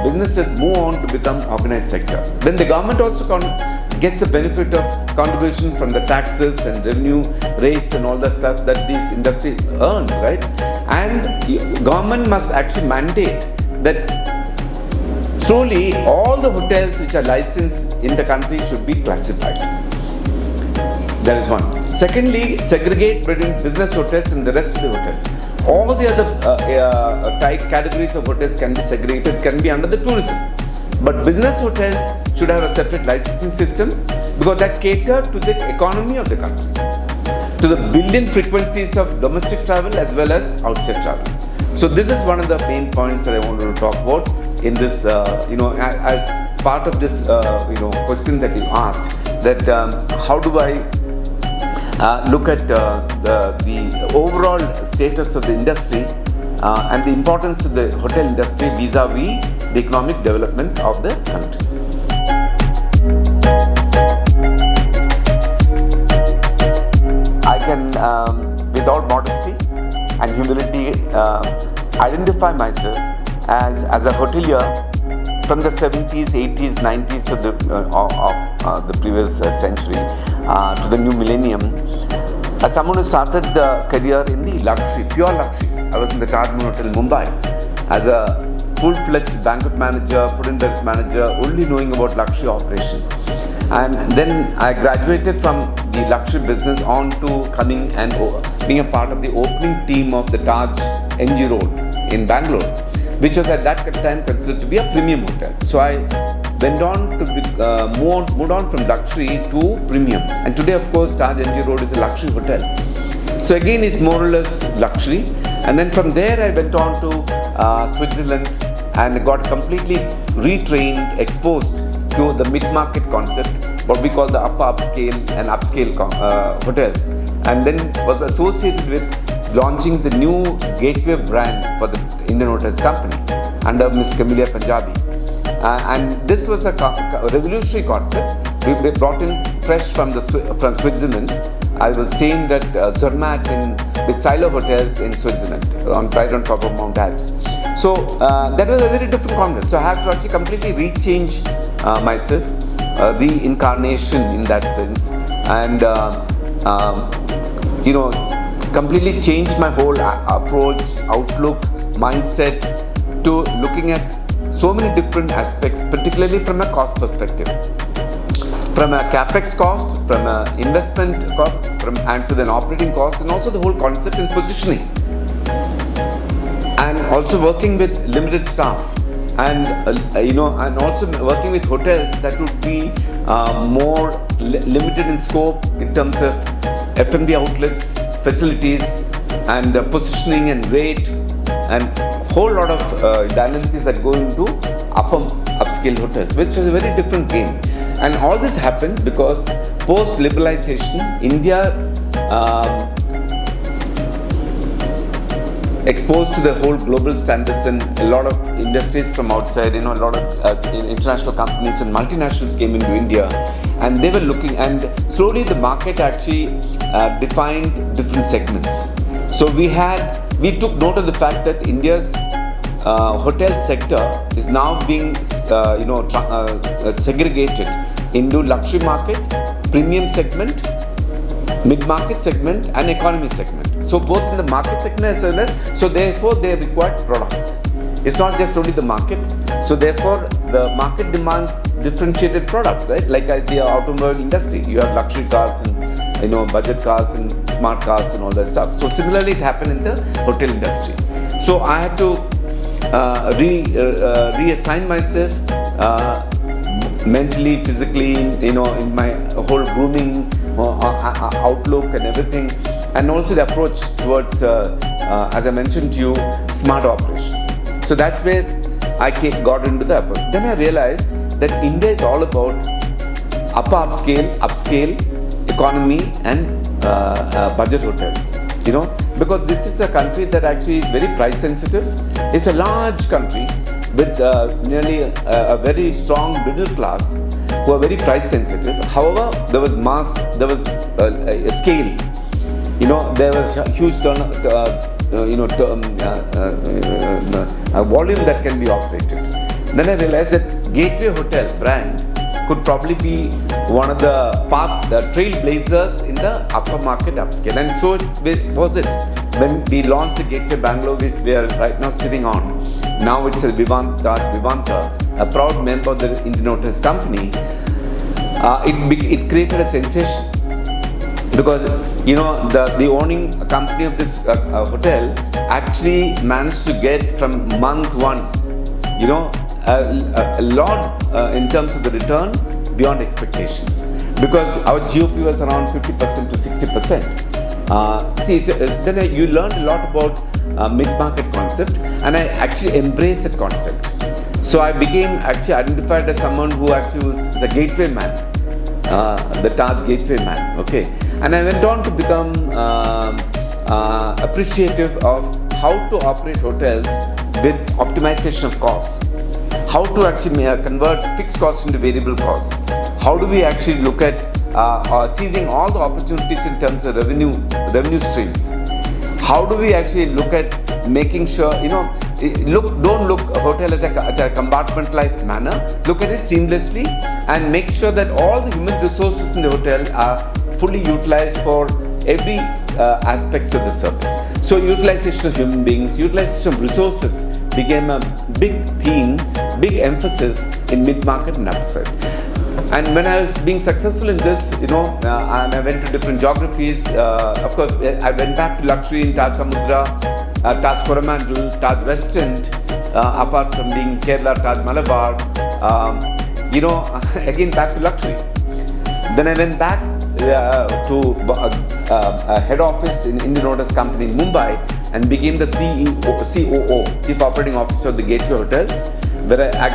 businesses move on to become organized sector. Then the government also gets the benefit of contribution from the taxes and revenue rates and all the stuff that this industry earns, right? And government must actually mandate that slowly all the hotels which are licensed in the country should be classified. That is one. Secondly, segregate between business hotels and the rest of the hotels. All the other categories of hotels can be segregated, can be under the tourism. But business hotels should have a separate licensing system because that cater to the economy of the country, to the billion frequencies of domestic travel as well as outside travel. So this is one of the main points that I wanted to talk about in this, as part of this, question that you asked, that how do I look at the overall status of the industry and the importance of the hotel industry vis-a-vis the economic development of the country. I can, with all modesty and humility, identify myself as a hotelier from the 70s, 80s, 90s of the previous century to the new millennium, as someone who started the career in the luxury, pure luxury. I was in the TAJ Hotel in Mumbai as a full-fledged banquet manager, food and beverage manager, only knowing about luxury operation. And then I graduated from the luxury business on to coming and being a part of the opening team of the TAJ MG Road in Bangalore, which was at that time considered to be a premium hotel. So I went on to moved on from luxury to premium. And today, of course, TAJ MG Road is a luxury hotel. So again, it's more or less luxury. And then from there I went on to Switzerland and got completely retrained, exposed to the mid-market concept, what we call the upscale and upscale hotels, and then was associated with launching the new gateway brand for the Indian Hotels Company under Miss Camellia Punjabi. And this was a revolutionary concept. We brought in fresh from Switzerland. I was staying at Zermatt with Silo Hotels in Switzerland, right on top of Mount Alps. So that was a very different concept. So I have to actually completely rechange myself, reincarnation in that sense, and completely change my whole approach, outlook, mindset to looking at so many different aspects, particularly from a cost perspective. From a capex cost, from an investment cost, and to the operating cost, and also the whole concept and positioning. And also working with limited staff, and and also working with hotels that would be more limited in scope in terms of F&B outlets, facilities, and positioning and rate, and whole lot of dynamics that go into upscale hotels, which was a very different game. And all this happened because post-liberalization, India exposed to the whole global standards, and a lot of industries from outside, a lot of international companies and multinationals came into India, and they were looking, and slowly the market actually defined different segments. So we took note of the fact that India's hotel sector is now being segregated into luxury market, premium segment, mid-market segment, and economy segment. So both in the market segment as well as, so therefore they require products. It's not just only the market. So therefore the market demands differentiated products, right? Like the automobile industry, you have luxury cars and budget cars and smart cars and all that stuff. So similarly it happened in the hotel industry. So I had to reassign myself mentally, physically, in my whole grooming outlook and everything, and also the approach towards, as I mentioned to you, smart operation. So that's where I got into the approach. Then I realized that India is all about upscale, economy, and budget hotels. Because this is a country that actually is very price sensitive. It's a large country with nearly a very strong middle class who are very price sensitive. However, there was a scale. There was a huge volume that can be operated. Then I realized that Gateway Hotel brand could probably be one of the trailblazers in the upper market upscale. And so it was when we launched the Gateway Bangalore, which we are right now sitting on. Now it's a Vivanta, a proud member of the Indian Hotels Company. It created a sensation because the owning company of this hotel actually managed to get from month one a lot in terms of the return beyond expectations, because our GOP was around 50% to 60%. Then you learned a lot about mid-market concept, and I actually embraced that concept. So I became actually identified as someone who actually was the gateway man, the TAJ gateway man. Okay, and I went on to become appreciative of how to operate hotels with optimization of costs. How to actually convert fixed costs into variable costs. How do we actually look at seizing all the opportunities in terms of revenue streams? How do we actually look at making sure, don't look a hotel at a compartmentalized manner, look at it seamlessly and make sure that all the human resources in the hotel are fully utilized for every aspects of the service. So utilization of human beings, utilization of resources became a big theme, big emphasis in mid-market and upside. And when I was being successful in this, and I went to different geographies. Of course, I went back to luxury in Taj Samudra, Taj Coromandel, Taj West End, apart from being Kerala, Taj Malabar, again back to luxury. Then I went back to a head office in Indian Hotels Company in Mumbai, and became the COO, Chief Operating Officer of the Gateway Hotels,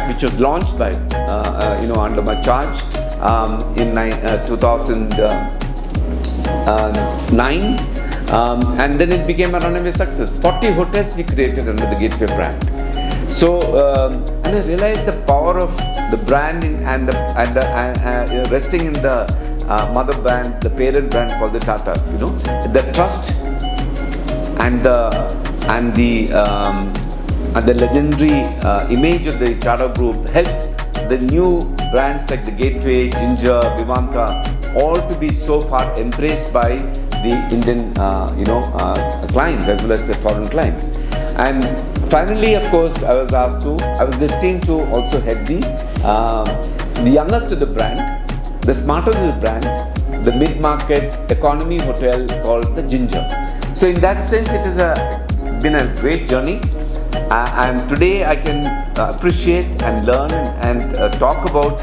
which was launched by, under my charge in 2009. And then it became a runaway success. 40 hotels we created under the Gateway brand. So, and I realized the power of the brand resting in the mother brand, the parent brand called the Tatas. The trust and the legendary image of the Tata Group helped the new brands like the Gateway, Ginger, Vivanta, all to be so far embraced by the Indian, clients as well as the foreign clients. And finally, of course, I was destined to also head the youngest of the brand, the smarter of the brand, the mid-market economy hotel called the Ginger. So in that sense, it has been a great journey. And today I can appreciate and learn and talk about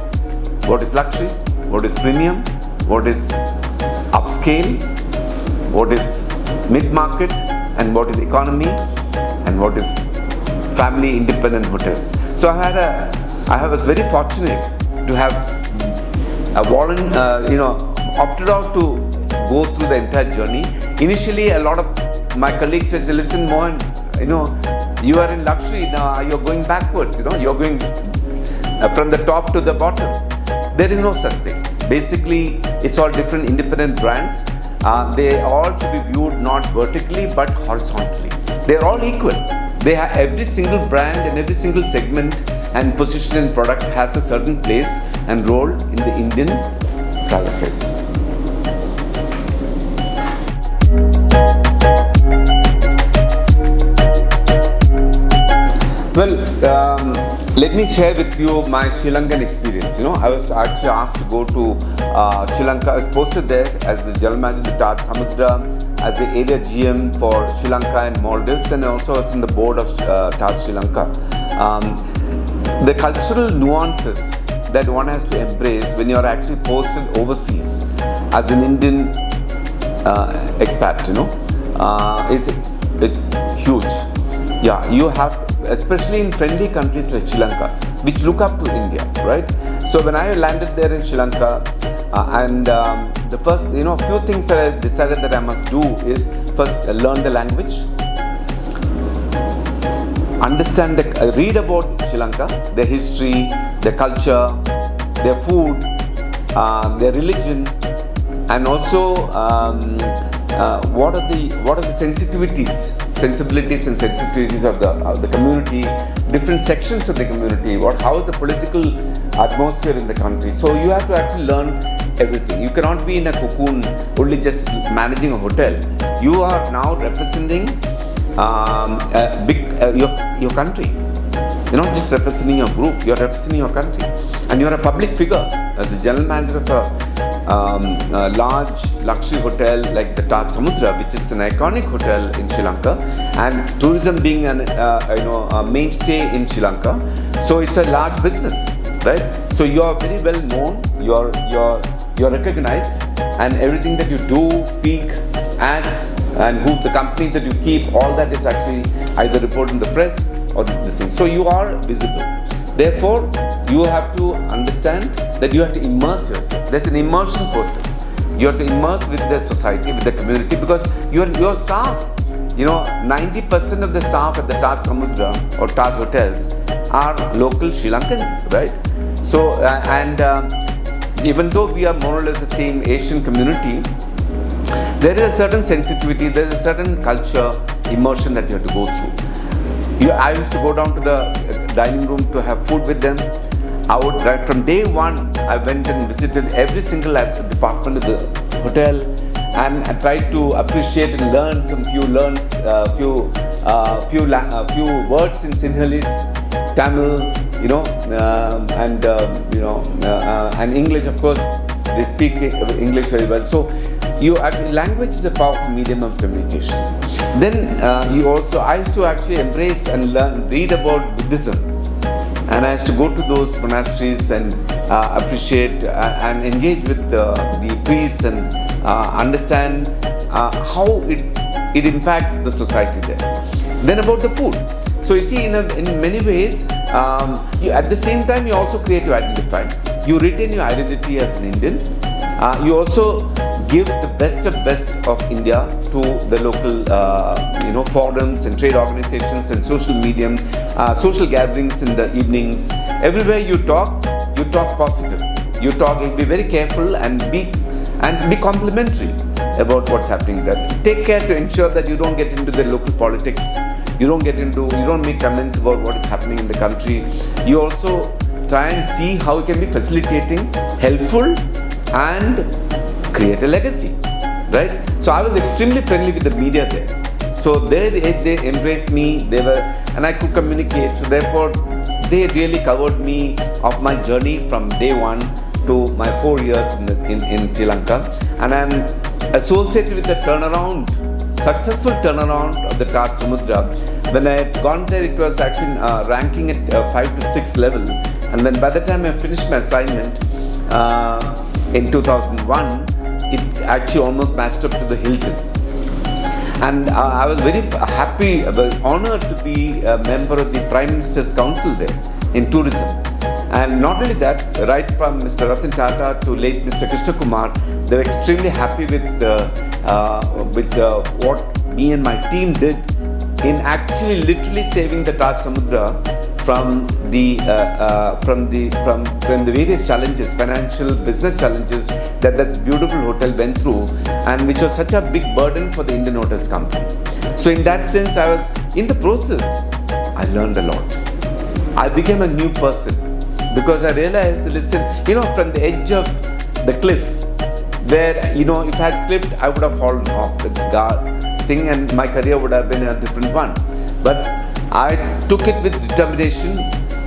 what is luxury, what is premium, what is upscale, what is mid-market, and what is economy, and what is family independent hotels. So I was very fortunate to have opted out to go through the entire journey. Initially, a lot of my colleagues would say, "Listen, Mohan, you are in luxury now. You're going backwards. You're going from the top to the bottom." There is no such thing. Basically, it's all different independent brands. They all should be viewed not vertically but horizontally. They're all equal. They have every single brand and every single segment and position and product has a certain place and role in the Indian travel trade. Well, let me share with you my Sri Lankan experience. I was actually asked to go to Sri Lanka. I was posted there as the General Manager of the TAJ Samudra, as the area GM for Sri Lanka and Maldives, and also was in the board of TAJ Sri Lanka. The cultural nuances that one has to embrace when you are actually posted overseas as an Indian expat, it's huge. Yeah, you have, especially in friendly countries like Sri Lanka, which look up to India, right? So when I landed there in Sri Lanka, the first, few things that I decided that I must do is first learn the language, read about Sri Lanka, their history, their culture, their food, their religion, and also what are the sensibilities and sensitivities of the community, different sections of the community, how is the political atmosphere in the country. So you have to actually learn everything. You cannot be in a cocoon only just managing a hotel. You are now representing your country. You're not just representing your group, you're representing your country. And you're a public figure as the general manager of a large luxury hotel like the TAJ Samudra, which is an iconic hotel in Sri Lanka, and tourism being a mainstay in Sri Lanka. So it's a large business, right? So you are very well known, you're recognized, and everything that you do, speak, act, and the company that you keep, all that is actually either reported in the press or this thing. So you are visible. Therefore, you have to understand that you have to immerse yourself. There's an immersion process. You have to immerse with the society, with the community, because your staff, 90% of the staff at the TAJ Samudra or TAJ hotels are local Sri Lankans, right? So, even though we are more or less the same Asian community, there is a certain sensitivity, there is a certain culture immersion that you have to go through. I used to go down to the dining room to have food with them. Right from day one, I went and visited every single department of the hotel, and I tried to appreciate and learn few words in Sinhalese, Tamil, and English. Of course, they speak English very well. So, language is a powerful medium of communication. Then I used to actually embrace and read about Buddhism, and I used to go to those monasteries and appreciate and engage with the priests and understand how it impacts the society there. Then about the food. So you see, in many ways, at the same time you also create your identify. You retain your identity as an Indian. You also give the best of India to the local, forums and trade organizations and social gatherings in the evenings. Everywhere you talk positive. You be very careful and be complimentary about what's happening there. Take care to ensure that you don't get into the local politics. You don't make comments about what is happening in the country. You also try and see how you can be facilitating, helpful, and create a legacy, right? So I was extremely friendly with the media there. So they embraced me. And I could communicate. So therefore, they really covered me of my journey from day one to my 4 years in Sri Lanka. And I'm associated with the successful turnaround of the Taj Samudra. When I had gone there, it was actually ranking at 5 to 6 level. And then by the time I finished my assignment in 2001, it actually almost matched up to the Hilton. And I was very happy, honored to be a member of the Prime Minister's Council there in tourism. And not only that, right from Mr. Ratan Tata to late Mr. Krishna Kumar, they were extremely happy with what me and my team did in actually literally saving the Taj Samudra from the various challenges, financial, business challenges that beautiful hotel went through, and which was such a big burden for the Indian Hotels Company. So in that sense, I was in the process. I learned a lot. I became a new person because I realized, listen, from the edge of the cliff, where if I had slipped, I would have fallen off the thing, and my career would have been a different one. But I took it with determination.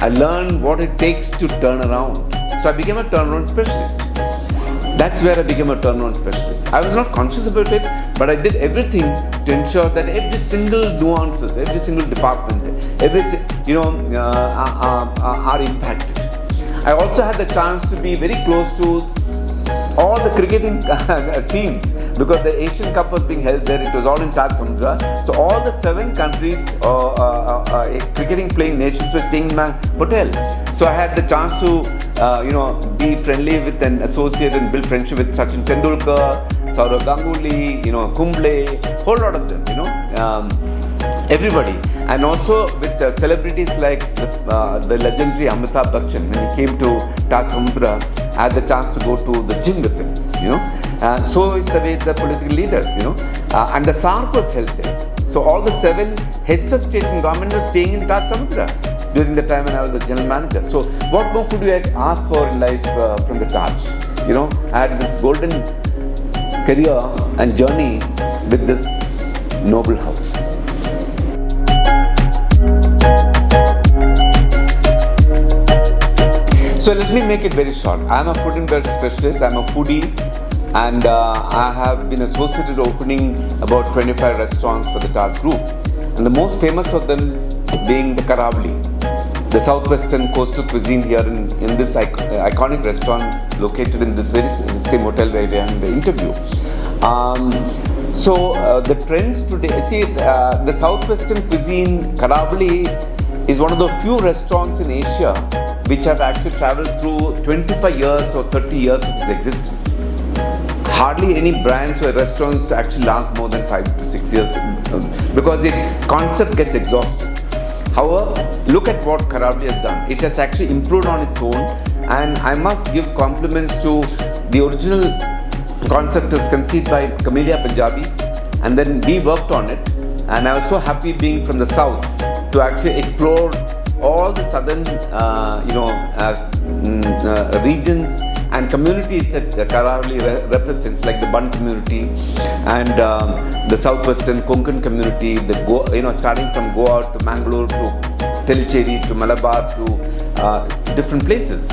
I learned what it takes to turn around. So I became a turnaround specialist. That's where I became a turnaround specialist. I was not conscious about it, but I did everything to ensure that every single nuances, every single department, are impacted. I also had the chance to be very close to all the cricketing teams, because the Asian Cup was being held there. It was all in Taj Samudra. So all the 7 countries, cricketing playing nations were staying in my hotel. So I had the chance to, be friendly with and associate and build friendship with Sachin Tendulkar, Saurav Ganguly, Kumble, whole lot of them, everybody. And also with celebrities like the legendary Amitabh Bachchan. When he came to Taj Samudra, I had the chance to go to the gym with him, so is the way the political leaders, and the SARC was held there. So all the 7 heads of state and government were staying in Taj Samudra during the time when I was the general manager. So what more could you ask for in life from the Taj? I had this golden career and journey with this noble house. So let me make it very short. I am a food and beverage specialist. I am a foodie, and I have been associated opening about 25 restaurants for the Taj Group, and the most famous of them being the Karavli, the southwestern coastal cuisine here in this iconic restaurant located in this very same hotel where we are in the interview. The trends today, the southwestern cuisine, Karavli, is one of the few restaurants in Asia which have actually traveled through 25 years or 30 years of its existence. Hardly any brands or restaurants actually last more than 5 to 6 years because the concept gets exhausted. However, look at what Karavli has done. It has actually improved on its own, and I must give compliments to the original concept was conceived by Camellia Punjabi, and then we worked on it, and I was so happy being from the south to actually explore all the southern regions and communities that Karavli represents, like the Bun community and the southwestern Konkan community, starting from Goa to Mangalore to Tellicherry to Malabar to different places.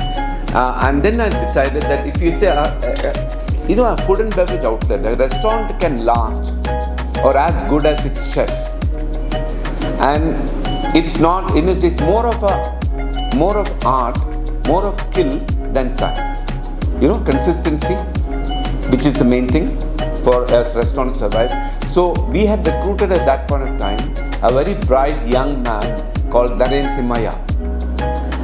And then I decided that if you say, a food and beverage outlet, a restaurant can last or as good as its chef. And it's not, it's more of art, more of skill than science. Consistency, which is the main thing. for a restaurant to survive. So we had recruited at that point of time a very bright young man called Naren Timaya.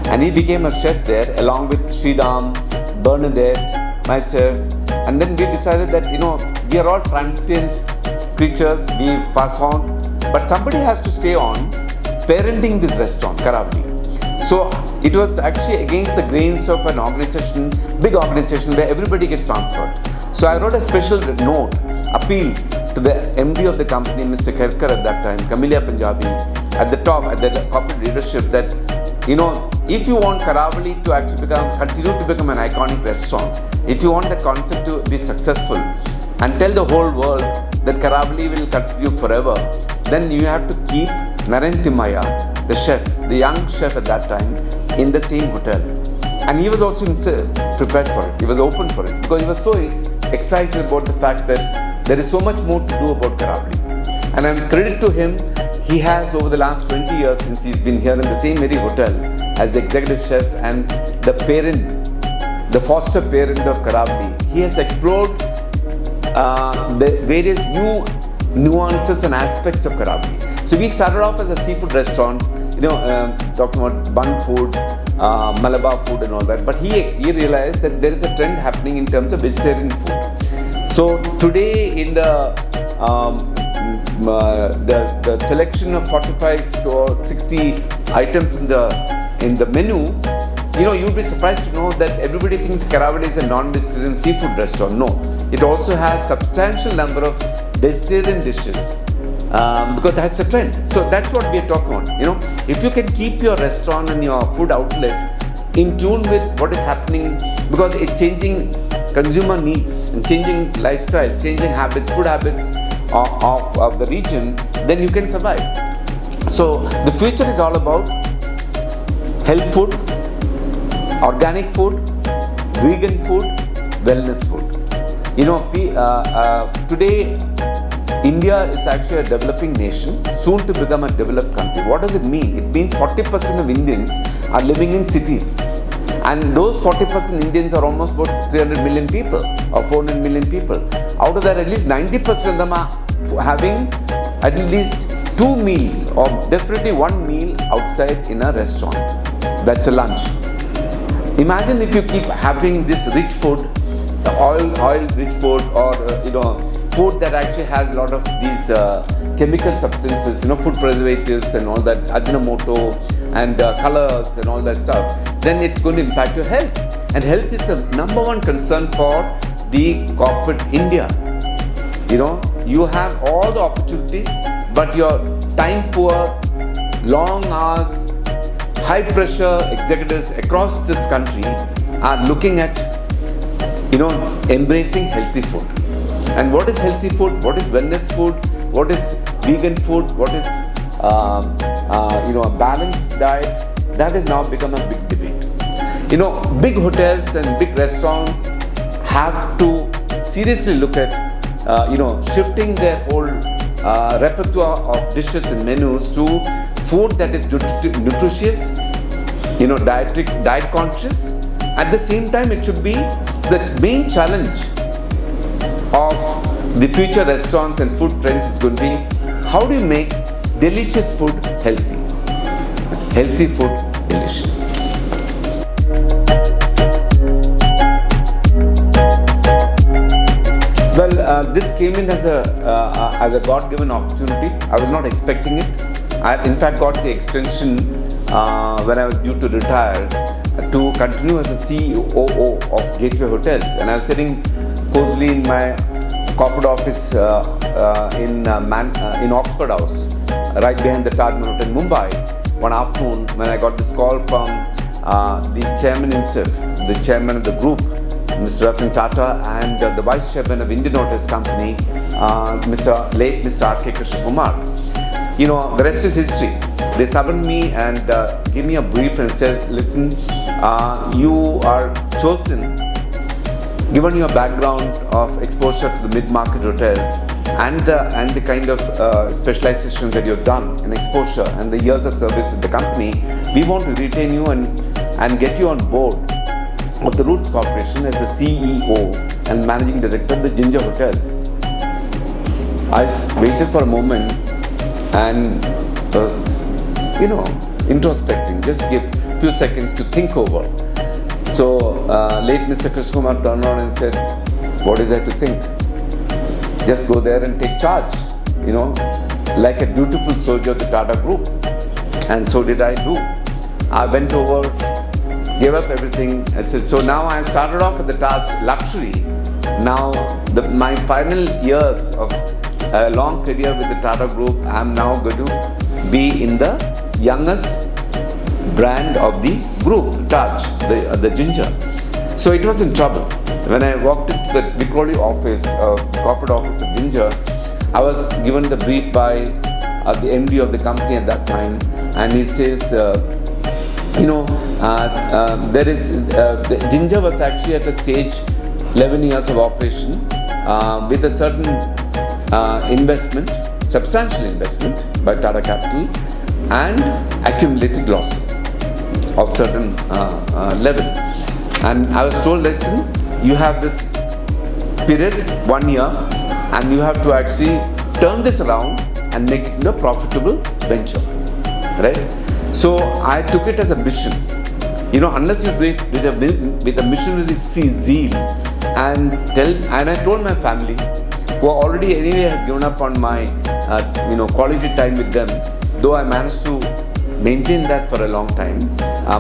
And he became a chef there along with Sridham, Bernadette, myself. And then we decided that, we are all transient creatures, we pass on. But somebody has to stay on parenting this restaurant, Karavali. So it was actually against the grains of an organization, big organization where everybody gets transferred. So I wrote a special note, appeal to the MD of the company, Mr. Kerkar at that time, Camellia Punjabi, at the top, at the corporate leadership that, if you want Karavali to actually continue to become an iconic restaurant, if you want the concept to be successful and tell the whole world that Karavali will continue forever, then you have to keep Naren Timaya, the chef, the young chef at that time, in the same hotel. And he was also prepared for it. He was open for it because he was so excited about the fact that there is so much more to do about Karavali. And I'm credit to him, he has over the last 20 years since he's been here in the same very hotel as the executive chef and the parent, the foster parent of Karavali. He has explored the various new nuances and aspects of Karavali. So we started off as a seafood restaurant, talking about bun food, Malabar food and all that. But he realized that there is a trend happening in terms of vegetarian food. So today in the selection of 45 to 60 items in the menu, you'd be surprised to know that everybody thinks Karavali is a non-vegetarian seafood restaurant. No, it also has substantial number of vegetarian dishes because that's a trend. So that's what we are talking about. If you can keep your restaurant and your food outlet in tune with what is happening, because it's changing consumer needs and changing lifestyles, changing habits, food habits of the region, then you can survive. So the future is all about health food, organic food, vegan food, wellness food. Today India is actually a developing nation, soon to become a developed country. What does it mean? It means 40% of Indians are living in cities. And those 40% Indians are almost about 300 million people or 400 million people. Out of that, at least 90% of them are having at least 2 meals or definitely 1 meal outside in a restaurant. That's a lunch. Imagine if you keep having this rich food, oil rich food, or food that actually has a lot of these chemical substances, food preservatives and all that, Ajinomoto and colors and all that stuff, then it's going to impact your health. And health is the number one concern for the corporate India. You have all the opportunities, but you're time poor, long hours, high pressure executives across this country are looking at, embracing healthy food. And what is healthy food? What is wellness food? What is vegan food? What is a balanced diet? That has now become a big debate. Big hotels and big restaurants have to seriously look at shifting their whole repertoire of dishes and menus to food that is nutritious, diet conscious. At the same time, it should be the main challenge of the future restaurants and food trends is going to be, how do you make delicious food healthy? Healthy food delicious. Well, this came in as a God-given opportunity. I was not expecting it. I in fact got the extension when I was due to retire to continue as a CEO of Gateway Hotels, and I was sitting cozily in my corporate office in Oxford House, right behind the TAJ Hotel in Mumbai. One afternoon, when I got this call from the chairman himself, the chairman of the group, Mr. Ratan Tata, and the vice chairman of Indian Hotels Company, late Mr. R K Krishna Kumar. The rest is history. They summoned me and gave me a brief and said, listen, you are chosen, given your background of exposure to the mid-market hotels and the kind of specialization that you've done and exposure and the years of service with the company, we want to retain you and get you on board of the Roots Corporation as the CEO and Managing Director of the Ginger Hotels. waited for a moment and was, introspecting. Just give few seconds to think over. So late Mr. Krishnakumar turned around and said, "What is there to think? Just go there and take charge, like a dutiful soldier of the Tata Group." And so did I do. I went over, gave up everything. I said, so now I started off at the TAJ luxury. Now my final years of a long career with the Tata Group, I'm now going to be in the youngest brand of the group, TAJ, the Ginger. So it was in trouble. When I walked into the Vikoli office, corporate office of Ginger, I was given the brief by the MD of the company at that time, and he says, the Ginger was actually at a stage 11 years of operation with a certain investment, substantial investment by Tata Capital, and accumulated losses of certain level. And I was told, listen, you have this period, 1 year, and you have to actually turn this around and make it into a profitable venture, right? So I took it as a mission. Unless you do it with a missionary zeal, and I told my family, who already anyway had given up on my quality time with them, though I managed to maintain that for a long time.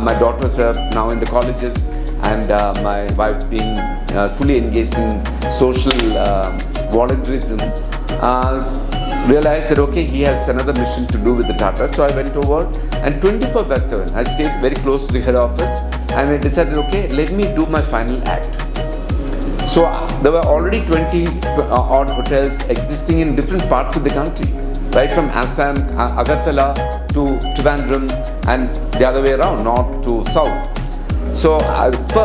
My daughters are now in the colleges, and my wife being fully engaged in social volunteerism, realized that okay, he has another mission to do with the Tata. So I went over, and 24/7 I stayed very close to the head office, and I decided, okay, let me do my final act. So there were already 20 odd hotels existing in different parts of the country, right from Assam, Agartala to Trivandrum, and the other way around, north to south. So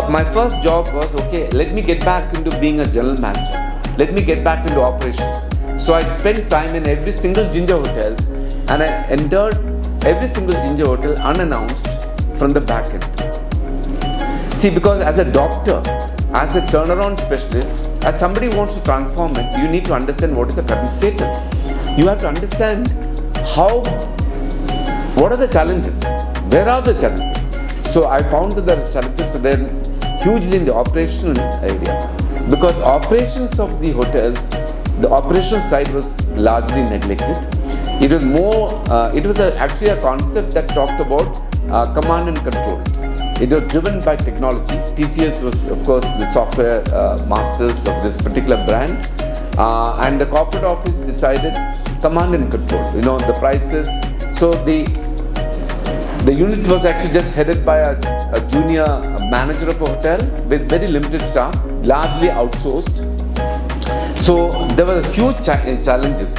my first job was, okay, let me get back into being a general manager. Let me get back into operations. So I spent time in every single Ginger hotels, and I entered every single Ginger hotel unannounced from the back end. See, because as a doctor, as a turnaround specialist, as somebody who wants to transform it, you need to understand what is the current status. You have to understand what are the challenges? Where are the challenges? So I found that the challenges are there hugely in the operational area, because operations of the hotels, the operational side was largely neglected. It was actually a concept that talked about command and control. It was driven by technology. TCS was, of course, the software masters of this particular brand, and the corporate office decided command and control. The prices. So the unit was actually just headed by a junior manager of a hotel with very limited staff, largely outsourced. So there were huge challenges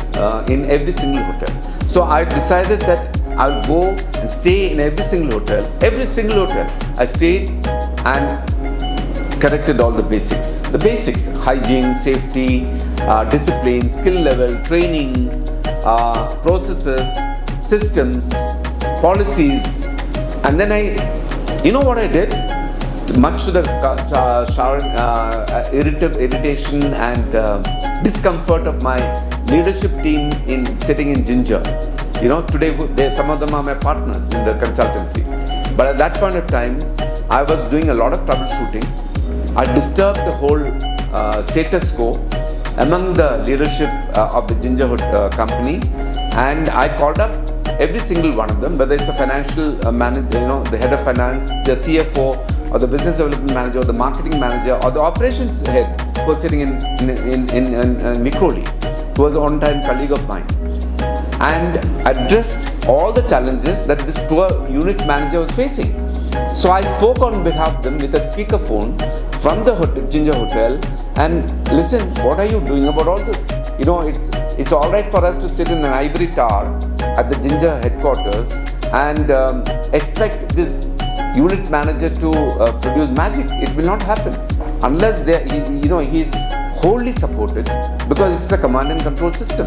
in every single hotel. So I decided that I'll go and stay in every single hotel. Every single hotel I stayed and corrected all the basics. The basics: hygiene, safety, discipline, skill level, training, processes, systems, policies. And then what I did? Much to the irritation and discomfort of my leadership team sitting in Ginger. Today some of them are my partners in the consultancy. But at that point of time, I was doing a lot of troubleshooting. I disturbed the whole status quo among the leadership of the Ginger company, and I called up every single one of them, whether it's a financial manager, the head of finance, the CFO, or the business development manager, or the marketing manager, or the operations head who was sitting in Vikoli, who was an on-time colleague of mine, and addressed all the challenges that this poor unit manager was facing. So I spoke on behalf of them with a speakerphone from the Ginger Hotel, and listen, what are you doing about all this? It's all right for us to sit in an ivory tower at the Ginger headquarters and expect this unit manager to produce magic. It will not happen unless he's wholly supported, because it's a command and control system,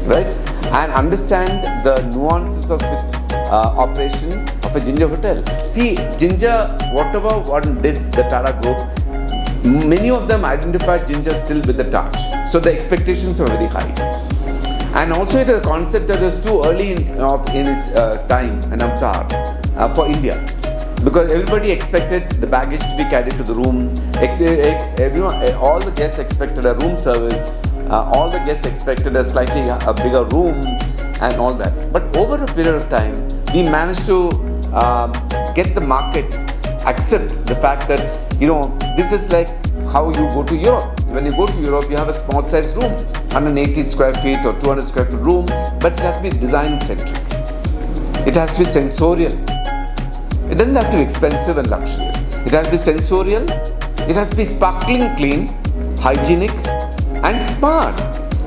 right? And understand the nuances of its operation of a Ginger hotel. See, Ginger, whatever one did, the Tata Group, many of them identified Ginger still with the TAJ. So the expectations are very high. And also it is a concept that was too early in its time and avatar for India. Because everybody expected the baggage to be carried to the room. Everyone, all the guests expected a room service. All the guests expected a slightly bigger room and all that. But over a period of time, we managed to get the market accept the fact that, this is like how you go to Europe. When you go to Europe, you have a small sized room, 180 square feet or 200 square feet room, but it has to be design centric. It has to be sensorial. It doesn't have to be expensive and luxurious. It has to be sensorial. It has to be sparkling clean, hygienic, and smart.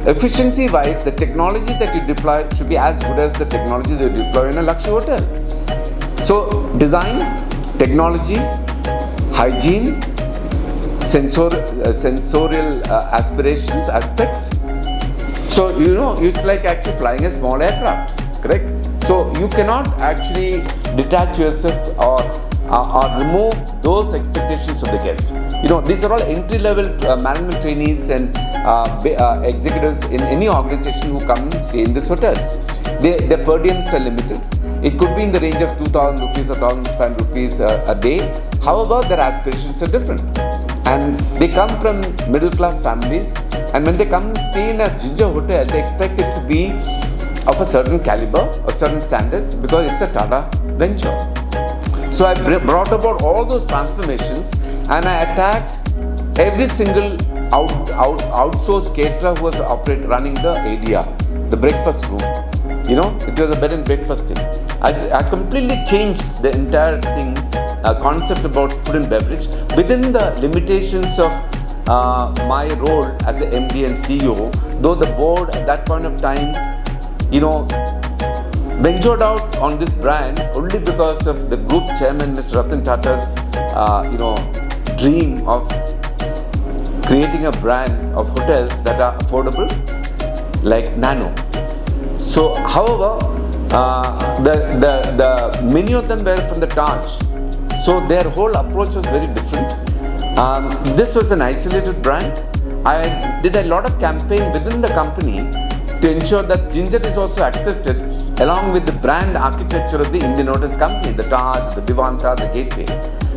Efficiency wise, the technology that you deploy should be as good as the technology that you deploy in a luxury hotel. So, design, technology, hygiene, sensorial aspects. So, it's like actually flying a small aircraft, correct? So, you cannot actually detach yourself or remove those expectations of the guests. These are all entry-level management trainees and executives in any organization who come and stay in these hotels. Their per diems are limited. It could be in the range of 2,000 rupees or 1,500 rupees a day. However, their aspirations are different. And they come from middle-class families. And when they come and stay in a Ginger hotel, they expect it to be of a certain caliber or certain standards because it's a Tata venture. So I brought about all those transformations and I attacked every single outsourced caterer who was running the ADR, the breakfast room. It was a bed and breakfast thing. I completely changed the entire thing, concept about food and beverage within the limitations of my role as a MD and CEO. Though the board at that point of time, ventured out on this brand only because of the group chairman, Mr. Ratan Tata's, dream of creating a brand of hotels that are affordable, like Nano. So, however, the many of them were from the Taj, so their whole approach was very different. This was an isolated brand. I did a lot of campaign within the company to ensure that Ginger is also accepted along with the brand architecture of the Indian Hotels company, the Taj, the Vivanta, the Gateway.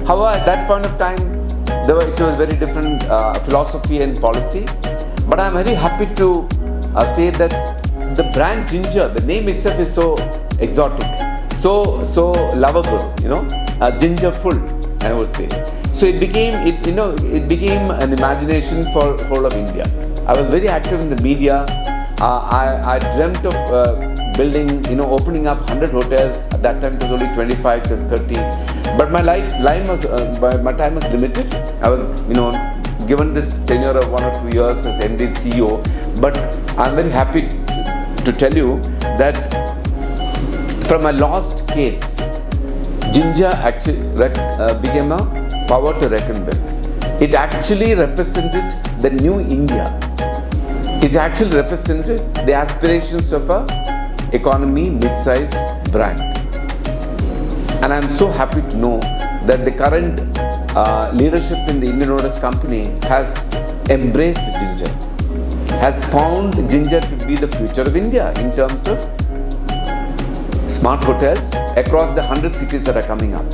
However, at that point of time, it was very different philosophy and policy. But I'm very happy to say that the brand Ginger, the name itself is so exotic, so lovable, gingerful, I would say. So it became an imagination for whole of India. I was very active in the media. I dreamt of building, opening up 100 hotels. At that time it was only 25 to 30. But my time was limited. I was, given this tenure of 1 or 2 years as MD and CEO. But I'm very happy to tell you that from a lost case, Ginger actually became a power to reckon with. It actually represented the new India. It actually represented the aspirations of a economy mid-size brand. And I'm so happy to know that the current leadership in the Indian Hotels company has embraced Ginger, has found Ginger to be the future of India in terms of smart hotels across the 100 cities that are coming up.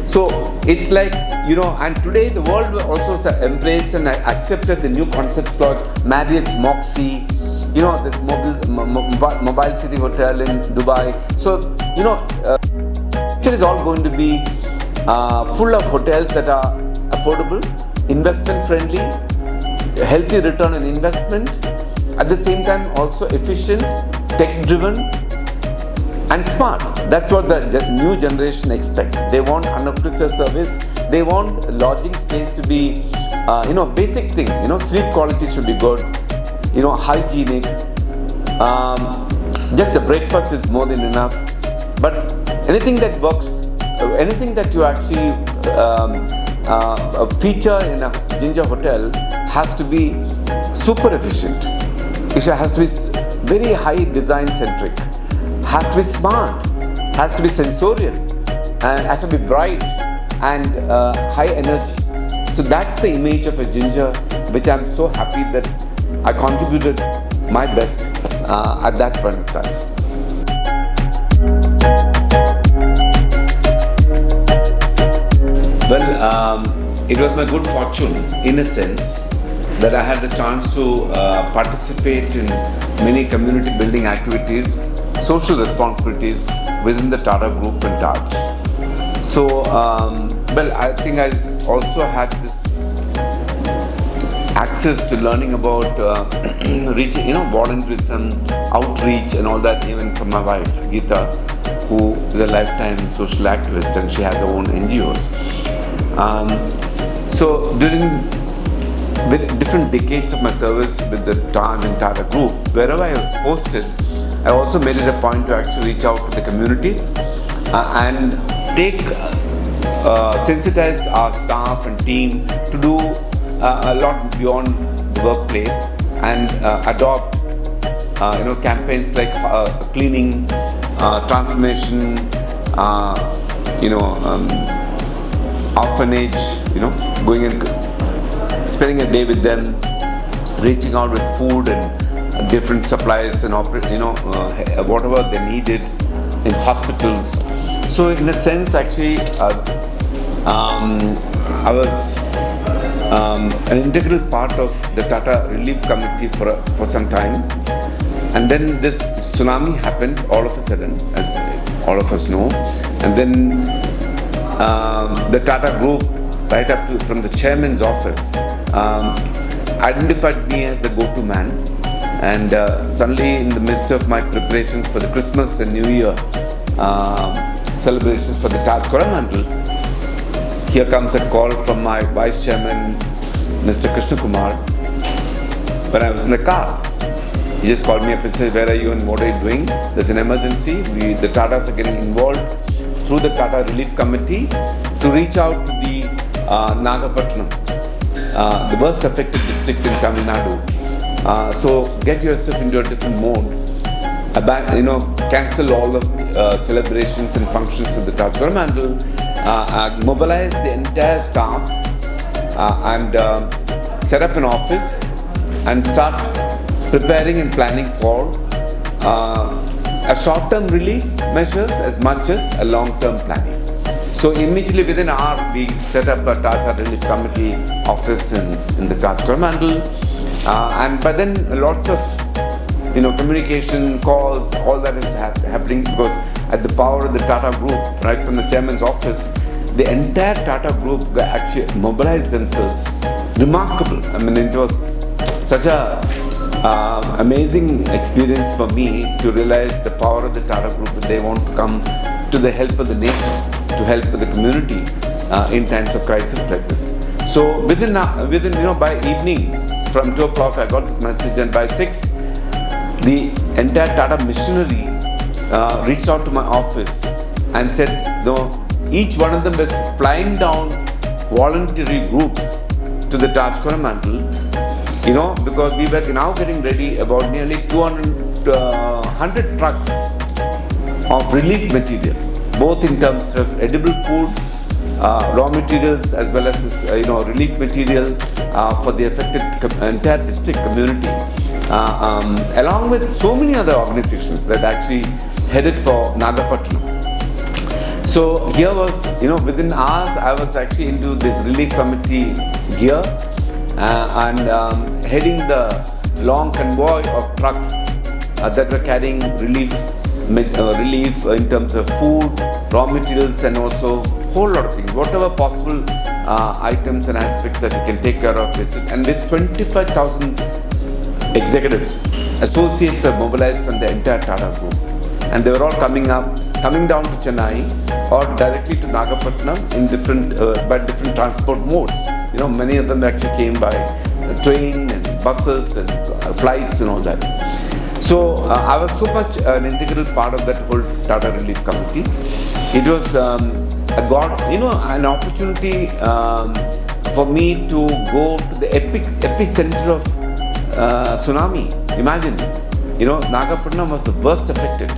So it's like, and today the world also embraced and accepted the new concepts called Marriott's Moxie, this mobile city hotel in Dubai. So, it is all going to be full of hotels that are affordable, investment friendly, healthy return on investment, at the same time also efficient, tech driven, and smart. That's what the new generation expect. They want unobtrusive service. They want lodging space to be, basic thing. Sleep quality should be good. Hygienic. Just a breakfast is more than enough. But anything that works, anything that you actually feature in a Ginger hotel has to be super efficient. It has to be very high design centric. Has to be smart, has to be sensorial, and has to be bright and high energy. So that's the image of a Ginger, which I'm so happy that I contributed my best at that point of time. Well, it was my good fortune, in a sense, that I had the chance to participate in many community building activities, social responsibilities within the Tata Group and TAJ. So, well, I think I also had this access to learning about reaching, volunteerism, outreach, and all that, even from my wife, Geeta, who is a lifetime social activist, and she has her own NGOs. So, with different decades of my service with the TAJ and Tata Group, wherever I was posted, I also made it a point to actually reach out to the communities and sensitize our staff and team to do a lot beyond the workplace and adopt campaigns like cleaning, transformation, orphanage, going and spending a day with them, reaching out with food and different supplies and whatever they needed in hospitals. So in a sense, actually, I was an integral part of the Tata Relief Committee for some time. And then this tsunami happened all of a sudden, as all of us know. And then the Tata Group, right up from the chairman's office, identified me as the go-to man. And suddenly, in the midst of my preparations for the Christmas and New Year celebrations for the Taj Coromandel, here comes a call from my vice chairman, Mr. Krishna Kumar, when I was in the car. He just called me up and said, "Where are you and what are you doing? There's an emergency. The Tatas are getting involved through the Tata Relief Committee to reach out to the Nagapattinam, the worst affected district in Tamil Nadu. So get yourself into a different mode. Cancel all the celebrations and functions of the Taj Coromandel, mobilize the entire staff and set up an office and start preparing and planning for a short-term relief measures as much as a long-term planning." So immediately within an hour, we set up a Taj Relief Committee office in the Taj Coromandel, and by then lots of communication, calls, all that is happening, because at the power of the Tata Group, right from the chairman's office, the entire Tata Group actually mobilized themselves. Remarkable. I mean, it was such a amazing experience for me to realize the power of the Tata Group, that they want to come to the help of the nation, to help the community in times of crisis like this. So within by evening, from 2 o'clock, I got this message, and by 6, the entire Tata machinery reached out to my office and said, each one of them was flying down voluntary groups to the Taj Coromandel, because we were now getting ready about nearly 100 trucks of relief material, both in terms of edible food, raw materials, as well as relief material for the affected entire district community, along with so many other organizations that actually headed for Nagapattinam. So here was, within hours, I was actually into this relief committee gear and heading the long convoy of trucks that were carrying relief in terms of food, raw materials, and also whole lot of things, whatever possible items and aspects that we can take care of. And with 25,000 executives, associates were mobilized from the entire Tata Group, and they were all coming down to Chennai or directly to Nagapattinam in by different transport modes. Many of them actually came by train and buses and flights and all that. So I was so much an integral part of that whole Tata Relief Committee. It was an opportunity for me to go to the epicenter of tsunami. Imagine, Nagapattinam was the worst affected.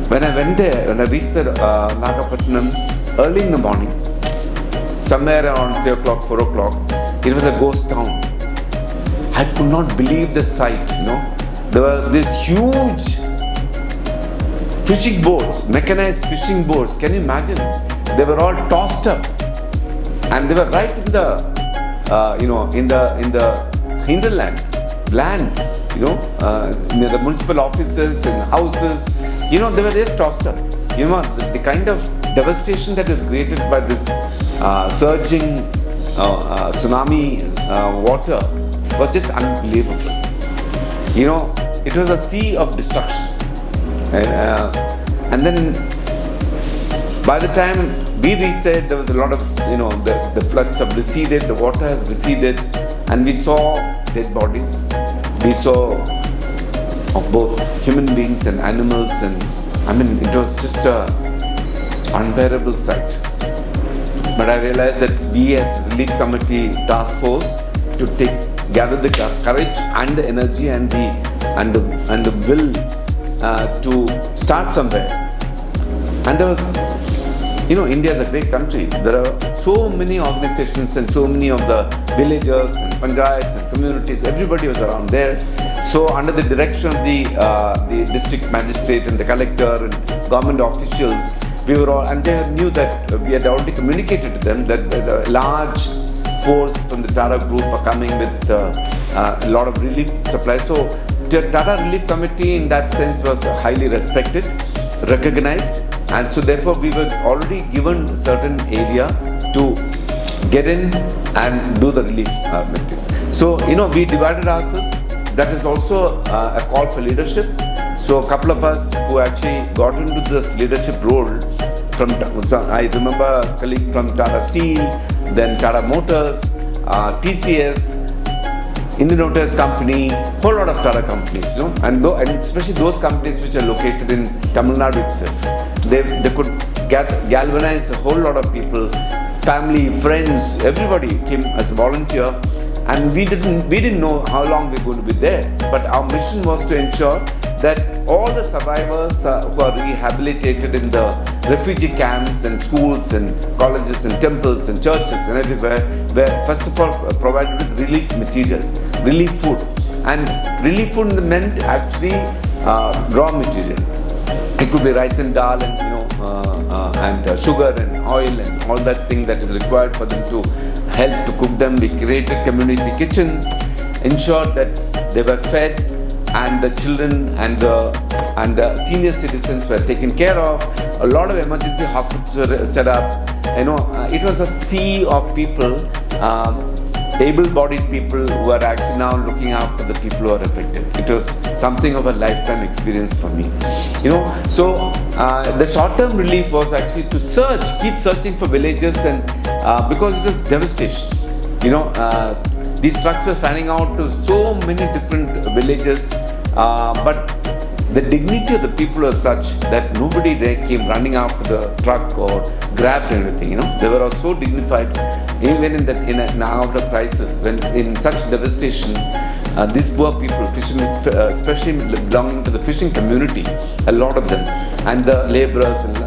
When I went there, when I reached Nagapattinam early in the morning, somewhere around 3 o'clock, 4 o'clock, It was a ghost town. I could not believe the sight, you know. There were these huge fishing boats, mechanized fishing boats. Can you imagine? They were all tossed up, and they were right in the, in the hinterland, land, near the municipal offices and houses. They were just tossed up. The kind of devastation that was created by this surging tsunami water was just unbelievable. It was a sea of destruction. And then by the time we reset, there was a lot of, the floods have receded, the water has receded, and we saw dead bodies. We saw of both human beings and animals, and it was just a unbearable sight. But I realized that we as Relief Committee Task Force to gather the courage and the energy and the will to start somewhere. And there was, India is a great country. There are so many organizations and so many of the villages and panchayats and communities. Everybody was around there. So under the direction of the district magistrate and the collector and government officials, we were all, and they knew that we had already communicated to them that the large force from the Tata group are coming with a lot of relief supplies. So the Tata Relief Committee in that sense was highly respected, recognized, and so therefore we were already given a certain area to get in and do the relief with this. So we divided ourselves. That is also a call for leadership. So a couple of us who actually got into this leadership role, I remember a colleague from Tata Steel, then Tata Motors, TCS, Indian Hotels Company, whole lot of Tata companies, and especially those companies which are located in Tamil Nadu itself. They could galvanize a whole lot of people, family, friends, everybody came as a volunteer, and we didn't know how long we were going to be there. But our mission was to ensure that all the survivors who are rehabilitated in the refugee camps and schools and colleges and temples and churches and everywhere were first of all provided with relief material, relief food. And relief food meant actually raw material. It could be rice and dal and sugar and oil and all that thing that is required for them to help to cook them. We created community kitchens, ensured that they were fed, and the children and the senior citizens were taken care of. A lot of emergency hospitals were set up. It was a sea of people, able-bodied people who are actually now looking after the people who are affected. It was something of a lifetime experience for me. So the short-term relief was actually to keep searching for villages, and because it was devastation. These trucks were fanning out to so many different villages, but the dignity of the people was such that nobody there came running after the truck or grabbed anything. They were all so dignified, even in an hour of crisis, when in such devastation, these poor people, fishermen, especially belonging to the fishing community, a lot of them, and the laborers and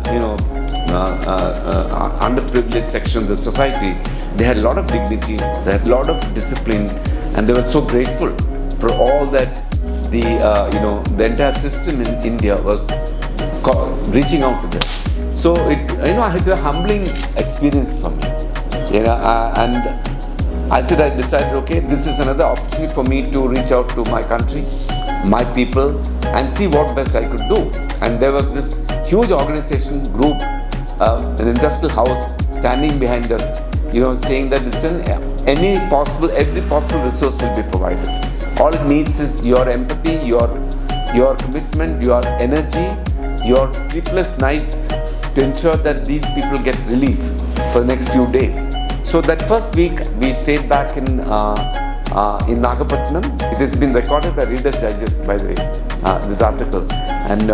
underprivileged section of the society, they had a lot of dignity, they had a lot of discipline, and they were so grateful for all that the entire system in India was reaching out to them. So it was a humbling experience for me. And I decided, okay, this is another opportunity for me to reach out to my country, my people, and see what best I could do. And there was this huge organization group, an industrial house standing behind us, saying that every possible resource will be provided. All it needs is your empathy, your commitment, your energy, your sleepless nights to ensure that these people get relief for the next few days. So that first week we stayed back in Nagapattinam. It has been recorded by Reader's Digest, by the way, this article, and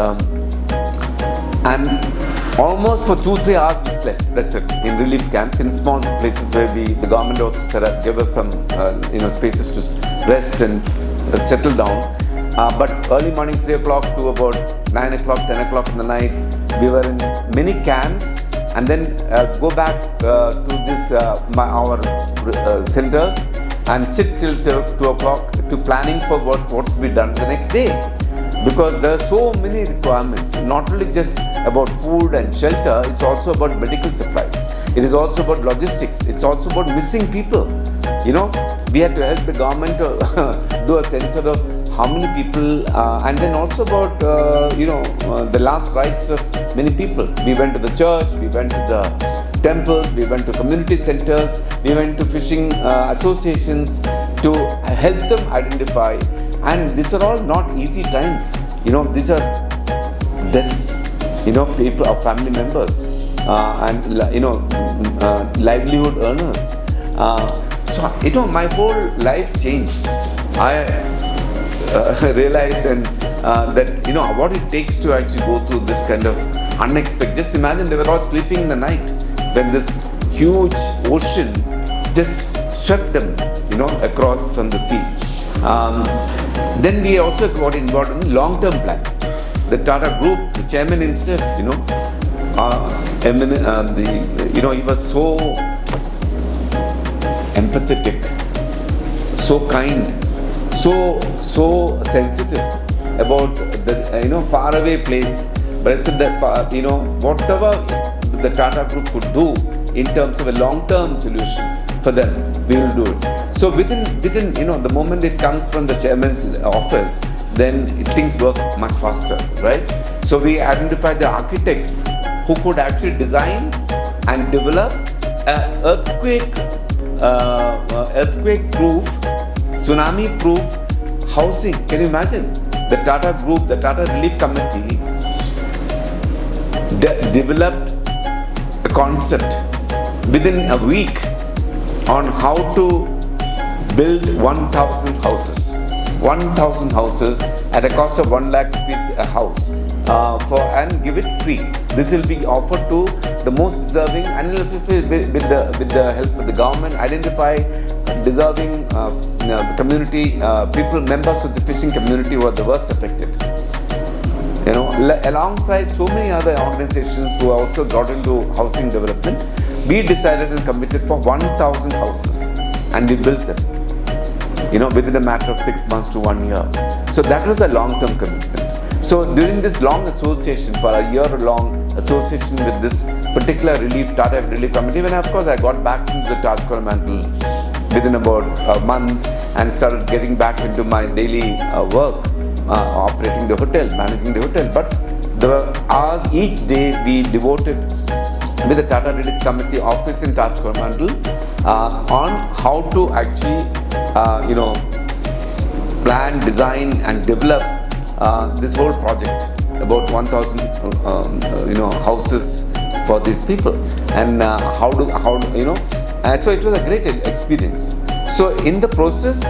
almost for 2-3 hours we slept. That's it, in relief camps, in small places where the government also set up, gave us some spaces to rest and settle down. But early morning 3 o'clock to about 9 o'clock, 10 o'clock in the night, we were in many camps, and then go back to this our centers and sit till 2 o'clock to planning for what to be done the next day. Because there are so many requirements, not only just about food and shelter, it's also about medical supplies. It is also about logistics. It's also about missing people. You know, we had to help the government to do a census of how many people, and then also about, the last rites of many people. We went to the church, we went to the temples, we went to community centers, we went to fishing associations to help them identify. And these are all not easy times. You know, these are deaths, people or family members, and, livelihood earners. So, my whole life changed. I realized and that, what it takes to actually go through this kind of unexpected. Just imagine they were all sleeping in the night when this huge ocean just swept them, across from the sea. Then we also got involved in long-term plan. The Tata Group, the chairman himself, he was so empathetic, so kind, so sensitive about the faraway place. But I said that whatever the Tata Group could do in terms of a long-term solution for them, we will do it. So within the moment it comes from the chairman's office, then things work much faster, right? So we identified the architects who could actually design and develop earthquake-proof, tsunami-proof housing. Can you imagine? The Tata Group, the Tata Relief Committee developed a concept within a week on how to build 1,000 houses. 1,000 houses at a cost of 1 lakh rupees a house, and give it free. This will be offered to the most deserving, and with the help of the government, identify deserving community people, members of the fishing community who are the worst affected. Alongside so many other organizations who also got into housing development, we decided and committed for 1,000 houses, and we built them, within a matter of 6 months to 1 year. So that was a long-term commitment. So during this long association, for a year-long association with this particular Tata Relief Committee, when of course I got back into the Taj Coromandel within about a month and started getting back into my daily work, operating the hotel, managing the hotel. But the hours each day we devoted with the Tata Relief Committee office in Taj Coromandel on how to actually plan, design and develop this whole project, about 1,000 houses for these people, and and so it was a great experience. So in the process,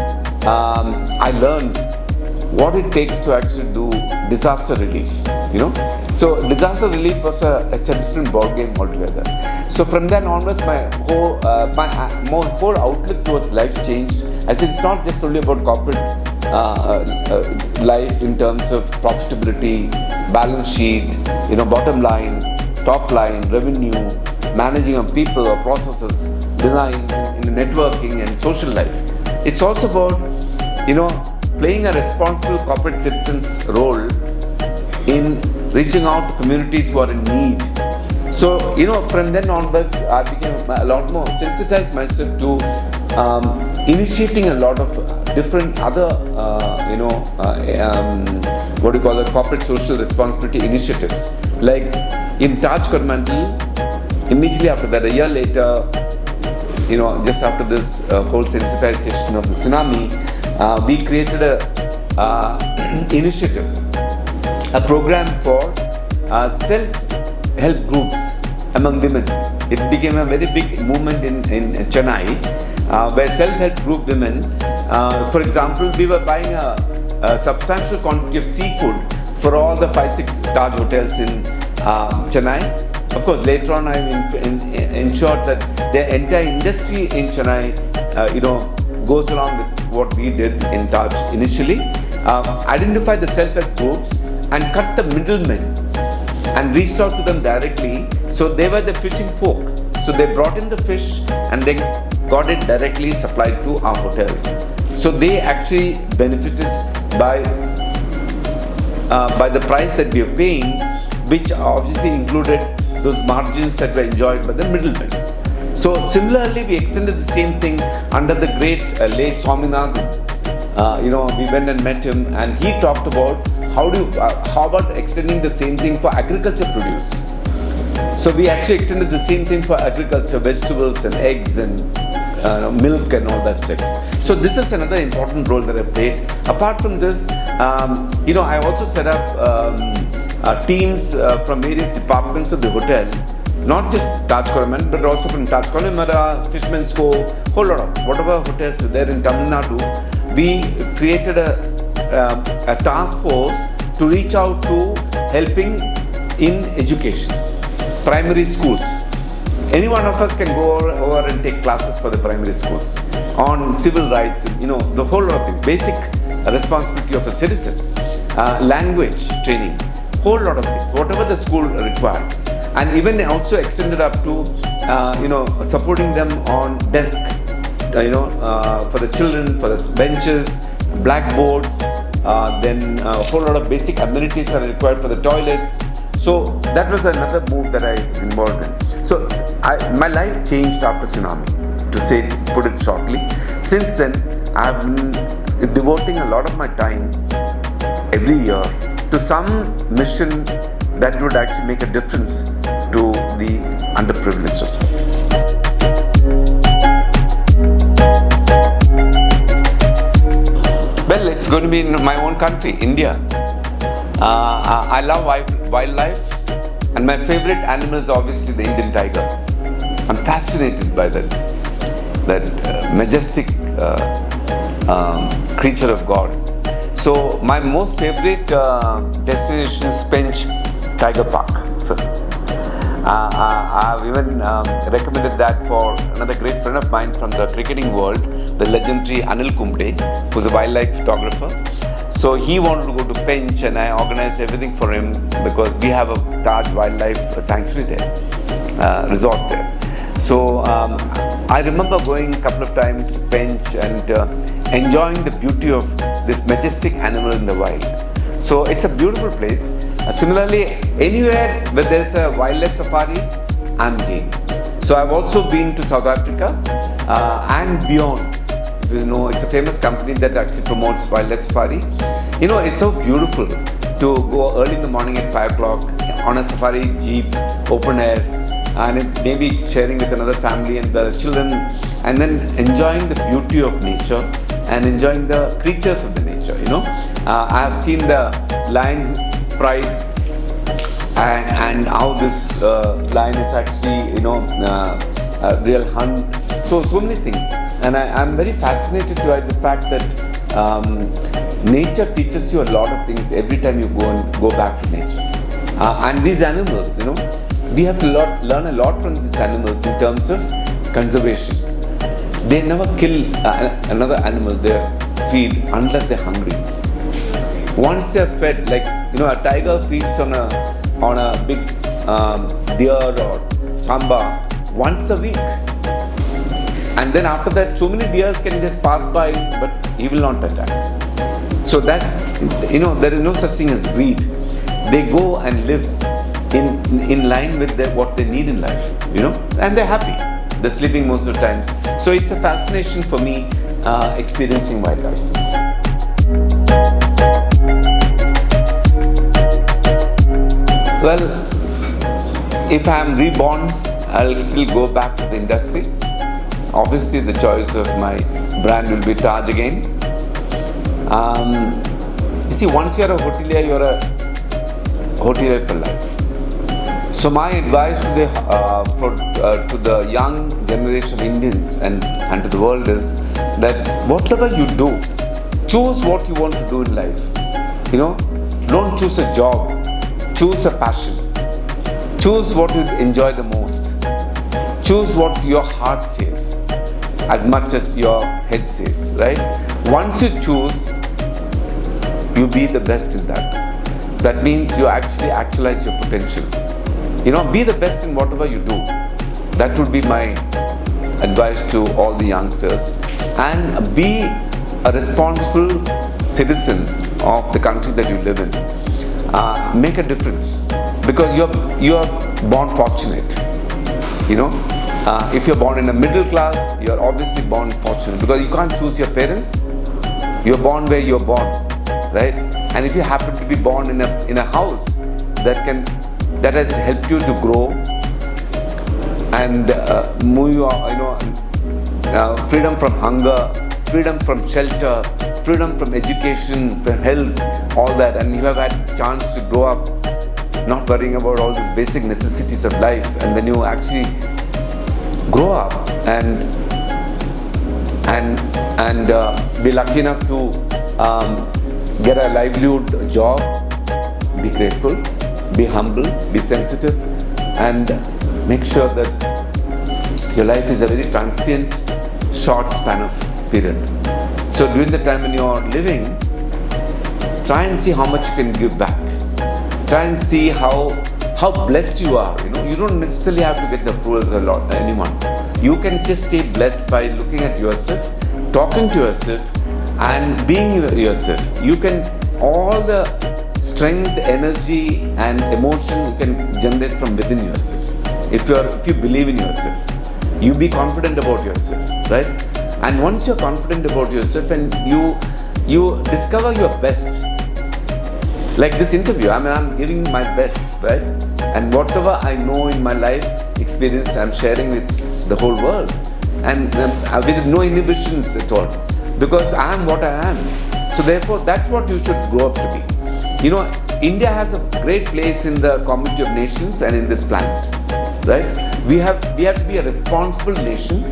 I learned what it takes to actually do disaster relief. So disaster relief was it's a different ball game altogether. So from then onwards, my whole outlook towards life changed. I said it's not just only about corporate life in terms of profitability, balance sheet, bottom line, top line, revenue, managing of people or processes, design, networking and social life. It's also about, playing a responsible corporate citizen's role in reaching out to communities who are in need. So, from then onwards, I became a lot more sensitized myself to initiating a lot of different other, corporate social responsibility initiatives. Like in Taj Coromandel, immediately after that, a year later, just after this whole sensitization of the tsunami, we created a initiative, a program for self-help groups among women. It became a very big movement in Chennai, where self-help group women, for example, we were buying a substantial quantity of seafood for all the 5-6 Taj hotels in Chennai. Of course, later on I ensured that the entire industry in Chennai, goes along with what we did in Taj initially. Identify the self-help groups and cut the middlemen and reached out to them directly. So they were the fishing folk. So they brought in the fish and they got it directly supplied to our hotels. So they actually benefited by the price that we are paying, which obviously included those margins that were enjoyed by the middlemen. So similarly, we extended the same thing under the great late Swaminathan. We went and met him, and he talked about how about extending the same thing for agriculture produce. So we actually extended the same thing for agriculture, vegetables and eggs and milk and all that stuff. So this is another important role that I played. Apart from this, I also set up teams from various departments of the hotel, not just Taj Coromandel, but also from Taj Connemara, Fisherman's Cove, whole lot of whatever hotels were there in Tamil Nadu. We created a task force to reach out to helping in education, primary schools. Any one of us can go over and take classes for the primary schools on civil rights, the whole lot of things, basic responsibility of a citizen, language training, whole lot of things, whatever the school required. And even also extended up to, supporting them on desk, for the children, for the benches, blackboards, then a whole lot of basic amenities are required for the toilets. So that was another move that I was involved in. So my life changed after tsunami, to put it shortly. Since then, I have been devoting a lot of my time every year to some mission that would actually make a difference to the underprivileged society. Well, it's going to be in my own country, India. I love wildlife, and my favorite animal is obviously the Indian tiger. I'm fascinated by that majestic creature of God. So my most favorite destination is Pench Tiger Park. So, I've even recommended that for another great friend of mine from the cricketing world, the legendary Anil Kumble, who's a wildlife photographer. So he wanted to go to Pench, and I organized everything for him because we have a Taj Wildlife Sanctuary there, resort there. So I remember going a couple of times to Pench and enjoying the beauty of this majestic animal in the wild. So it's a beautiful place. Similarly, anywhere where there's a wildlife safari, I'm game. So I've also been to South Africa and beyond. It's a famous company that actually promotes wildlife safari. It's so beautiful to go early in the morning at 5 o'clock on a safari jeep, open air, and maybe sharing with another family and the children, and then enjoying the beauty of nature and enjoying the creatures of the nature. I have seen the lion pride and how this lion is actually, a real hunt. So many things. And I'm very fascinated by the fact that nature teaches you a lot of things every time you go back to nature. And these animals, we have to learn a lot from these animals in terms of conservation. They never kill another animal, they feed unless they're hungry. Once they're fed, like a tiger feeds on a big deer or samba once a week. And then after that, so many deers can just pass by, but he will not attack. So that's, there is no such thing as greed. They go and live in line with what they need in life, and they're happy. They're sleeping most of the times. So it's a fascination for me experiencing wildlife. Well, if I'm reborn, I'll still go back to the industry. Obviously, the choice of my brand will be Taj again. See, once you're a hotelier, you're a hotelier for life. So my advice to the young generation of Indians and to the world is that whatever you do, choose what you want to do in life. Don't choose a job, choose a passion. Choose what you enjoy the most. Choose what your heart says as much as your head says, right? Once you choose, you be the best in that. So that means you actually actualize your potential. Be the best in whatever you do. That would be my advice to all the youngsters. And be a responsible citizen of the country that you live in. Make a difference, because you're born fortunate. If you're born in a middle class, you're obviously born fortunate, because you can't choose your parents. You're born where you're born, right? And if you happen to be born in a house that has helped you to grow and move you, freedom from hunger, freedom from shelter, freedom from education, from health, all that, and you have had chance to grow up not worrying about all these basic necessities of life, and when you actually grow up and be lucky enough to get a livelihood job, be grateful, be humble, be sensitive, and make sure that your life is a very transient, short span of period. So during the time when you are living, try and see how much you can give back. Try and see how blessed you are. You don't necessarily have to get the approvals of anyone. You can just stay blessed by looking at yourself, talking to yourself, and being yourself. You can, all the strength, energy, and emotion you can generate from within yourself. If you believe in yourself, you be confident about yourself, right? And once you're confident about yourself and you discover your best, like this interview, I'm giving my best, right? And whatever I know in my life experience, I'm sharing with the whole world, and with no inhibitions at all, because I am what I am. So therefore, that's what you should grow up to be. India has a great place in the community of nations and in this planet, right? We have to be a responsible nation.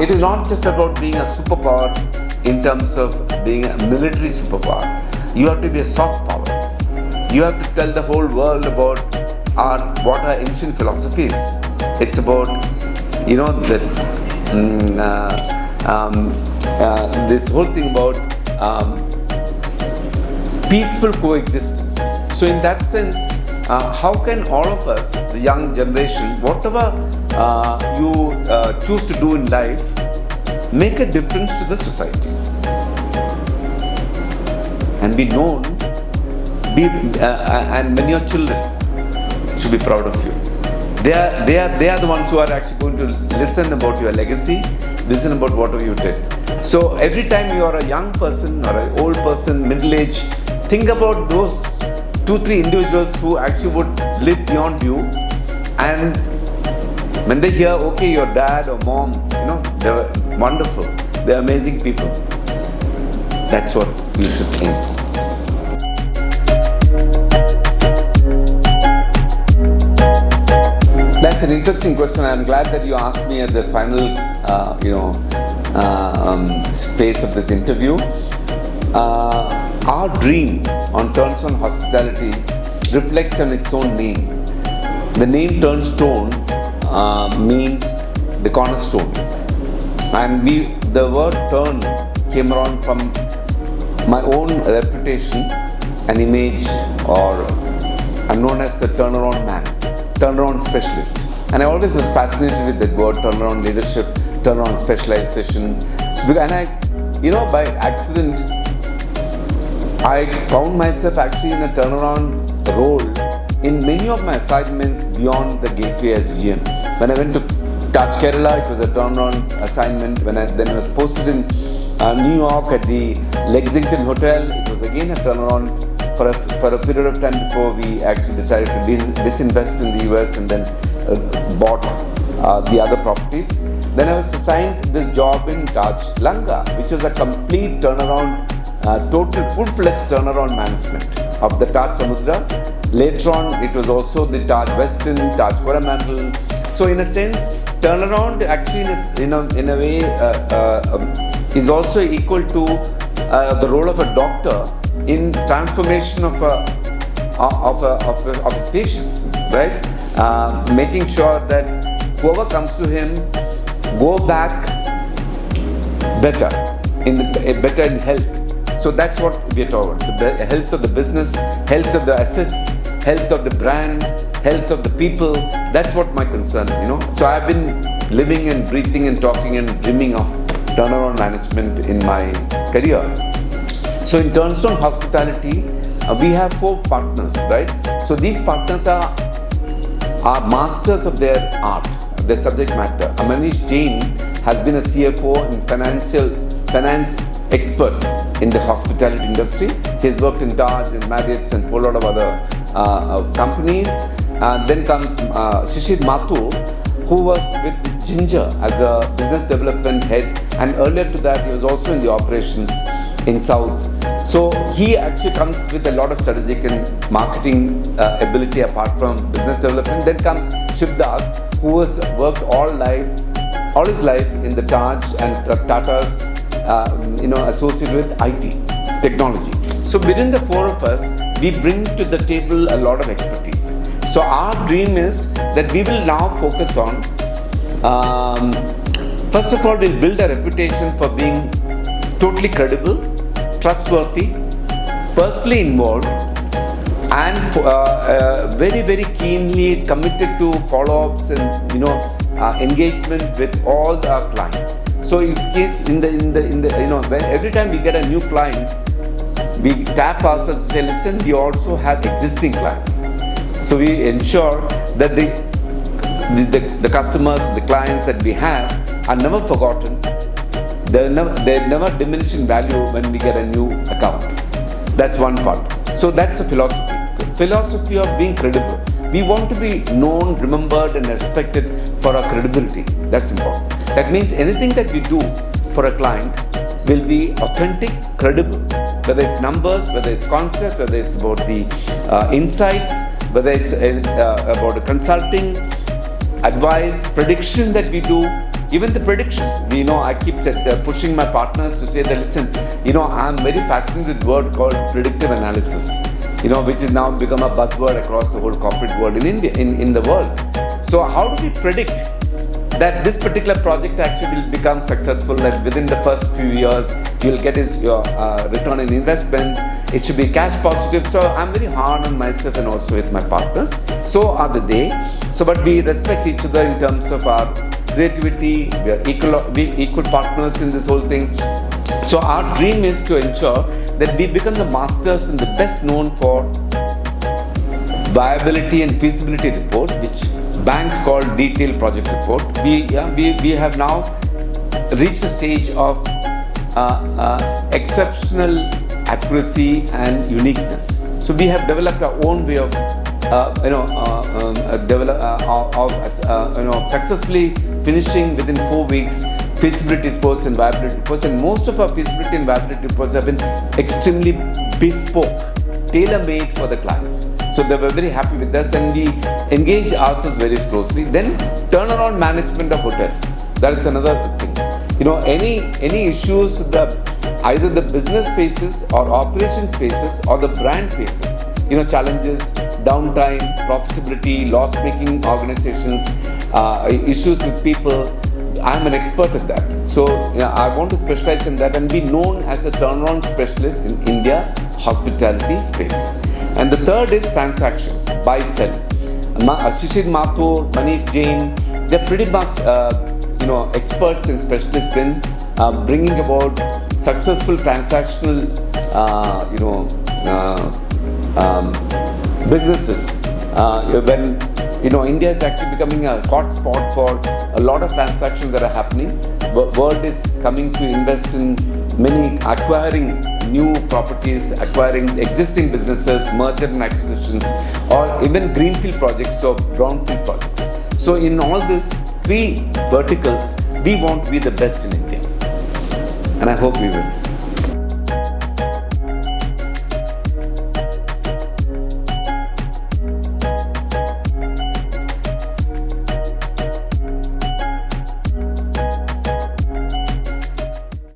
It is not just about being a superpower in terms of being a military superpower. You have to be a soft power. You have to tell the whole world about what our ancient philosophy is. It's about, this whole thing about peaceful coexistence. So in that sense, how can all of us, the young generation, whatever you choose to do in life, make a difference to the society and be known, and when your children should be proud of you. They are the ones who are actually going to listen about your legacy, listen about whatever you did. So every time you are a young person or an old person, middle age, think about those 2-3 individuals who actually would live beyond you, and when they hear, okay, your dad or mom, they're wonderful, they're amazing people. That's what you should aim for. That's an interesting question. I'm glad that you asked me at the final, phase of this interview. Our dream on TURNSTONE Hospitality reflects on its own name. The name Turnstone means the cornerstone, and the word turn came around from my own reputation and image, or I'm known as the turnaround man, turnaround specialist, and I always was fascinated with that word, turnaround leadership, turnaround specialization. And by accident, I found myself actually in a turnaround role in many of my assignments beyond the gateway as GM. When I went to TAJ Kerala, it was a turnaround assignment. When I was posted in New York at the Lexington Hotel, it was again a turnaround for a period of time before we actually decided to disinvest in the US and then bought the other properties. Then I was assigned this job in TAJ Lanka, which was a complete turnaround, total full-fledged turnaround management of the TAJ Samudra. Later on, it was also the TAJ Westin, TAJ Coromandel. So in a sense, turnaround actually in a way is also equal to the role of a doctor in transformation of his patients, right? Making sure that whoever comes to him go back better in health. So that's what we are talking about. The health of the business, health of the assets, health of the brand, health of the people. That's what my concern, So I've been living and breathing and talking and dreaming of turnaround management in my career. So in TURNSTONE Hospitality, we have 4 partners, right? So these partners are masters of their art, their subject matter. Manish Jain has been a CFO and finance expert in the hospitality industry. He's worked in TAJ and Marriott's and a whole lot of other companies. Then comes Shishir Mathur, who was with Ginger as a business development head, and earlier to that he was also in the operations in South. So he actually comes with a lot of strategic and marketing ability apart from business development. Then comes Shiv Das, who has worked all his life in the Taj and Tata's, associated with IT, technology. So within the 4 of us, we bring to the table a lot of expertise. So our dream is that we will now focus on, first of all, we'll build a reputation for being totally credible, trustworthy, personally involved, and very, very keenly committed to follow-ups and engagement with all our clients. So in case when every time we get a new client, we tap ourselves and say, listen, we also have existing clients. So we ensure that the customers, the clients that we have are never forgotten. They're never diminished in value when we get a new account. That's one part. So that's the philosophy of being credible. We want to be known, remembered and respected for our credibility. That's important. That means anything that we do for a client will be authentic, credible. Whether it's numbers, whether it's concept, whether it's about the insights, whether it's about consulting, advice, prediction that we do. Even the predictions, I keep pushing my partners to say that, listen, I'm very fascinated with a word called predictive analysis, which is now become a buzzword across the whole corporate world in India, in the world. So how do we predict that this particular project actually will become successful, that within the first few years you'll get your return on investment, it should be cash positive. So I'm very hard on myself and also with my partners. So are they. So but we respect each other in terms of our creativity. We are equal partners in this whole thing. So our dream is to ensure that we become the masters and the best known for viability and feasibility report, which banks call detailed project report. We have now reached the stage of exceptional accuracy and uniqueness. So we have developed our own way of successfully finishing within 4 weeks feasibility reports and viability reports, and most of our feasibility and viability reports have been extremely bespoke, tailor-made for the clients. So they were very happy with us, and we engage ourselves very closely. Then turnaround management of hotels. That is another thing. Any issues either the business faces or operations faces or the brand faces, challenges, downtime, profitability, loss-making organizations, issues with people. I'm an expert at that. So I want to specialize in that and be known as the turnaround specialist in India hospitality space. And the third is transactions, buy, sell. Shishir Mathur, Manish Jain, they're pretty much experts and specialists in bringing about successful transactional businesses. When India is actually becoming a hot spot for a lot of transactions that are happening. The world is coming to invest in many, acquiring new properties, acquiring existing businesses, merger and acquisitions, or even greenfield projects or brownfield projects. So in all these 3 verticals, we want to be the best in India. And I hope we will.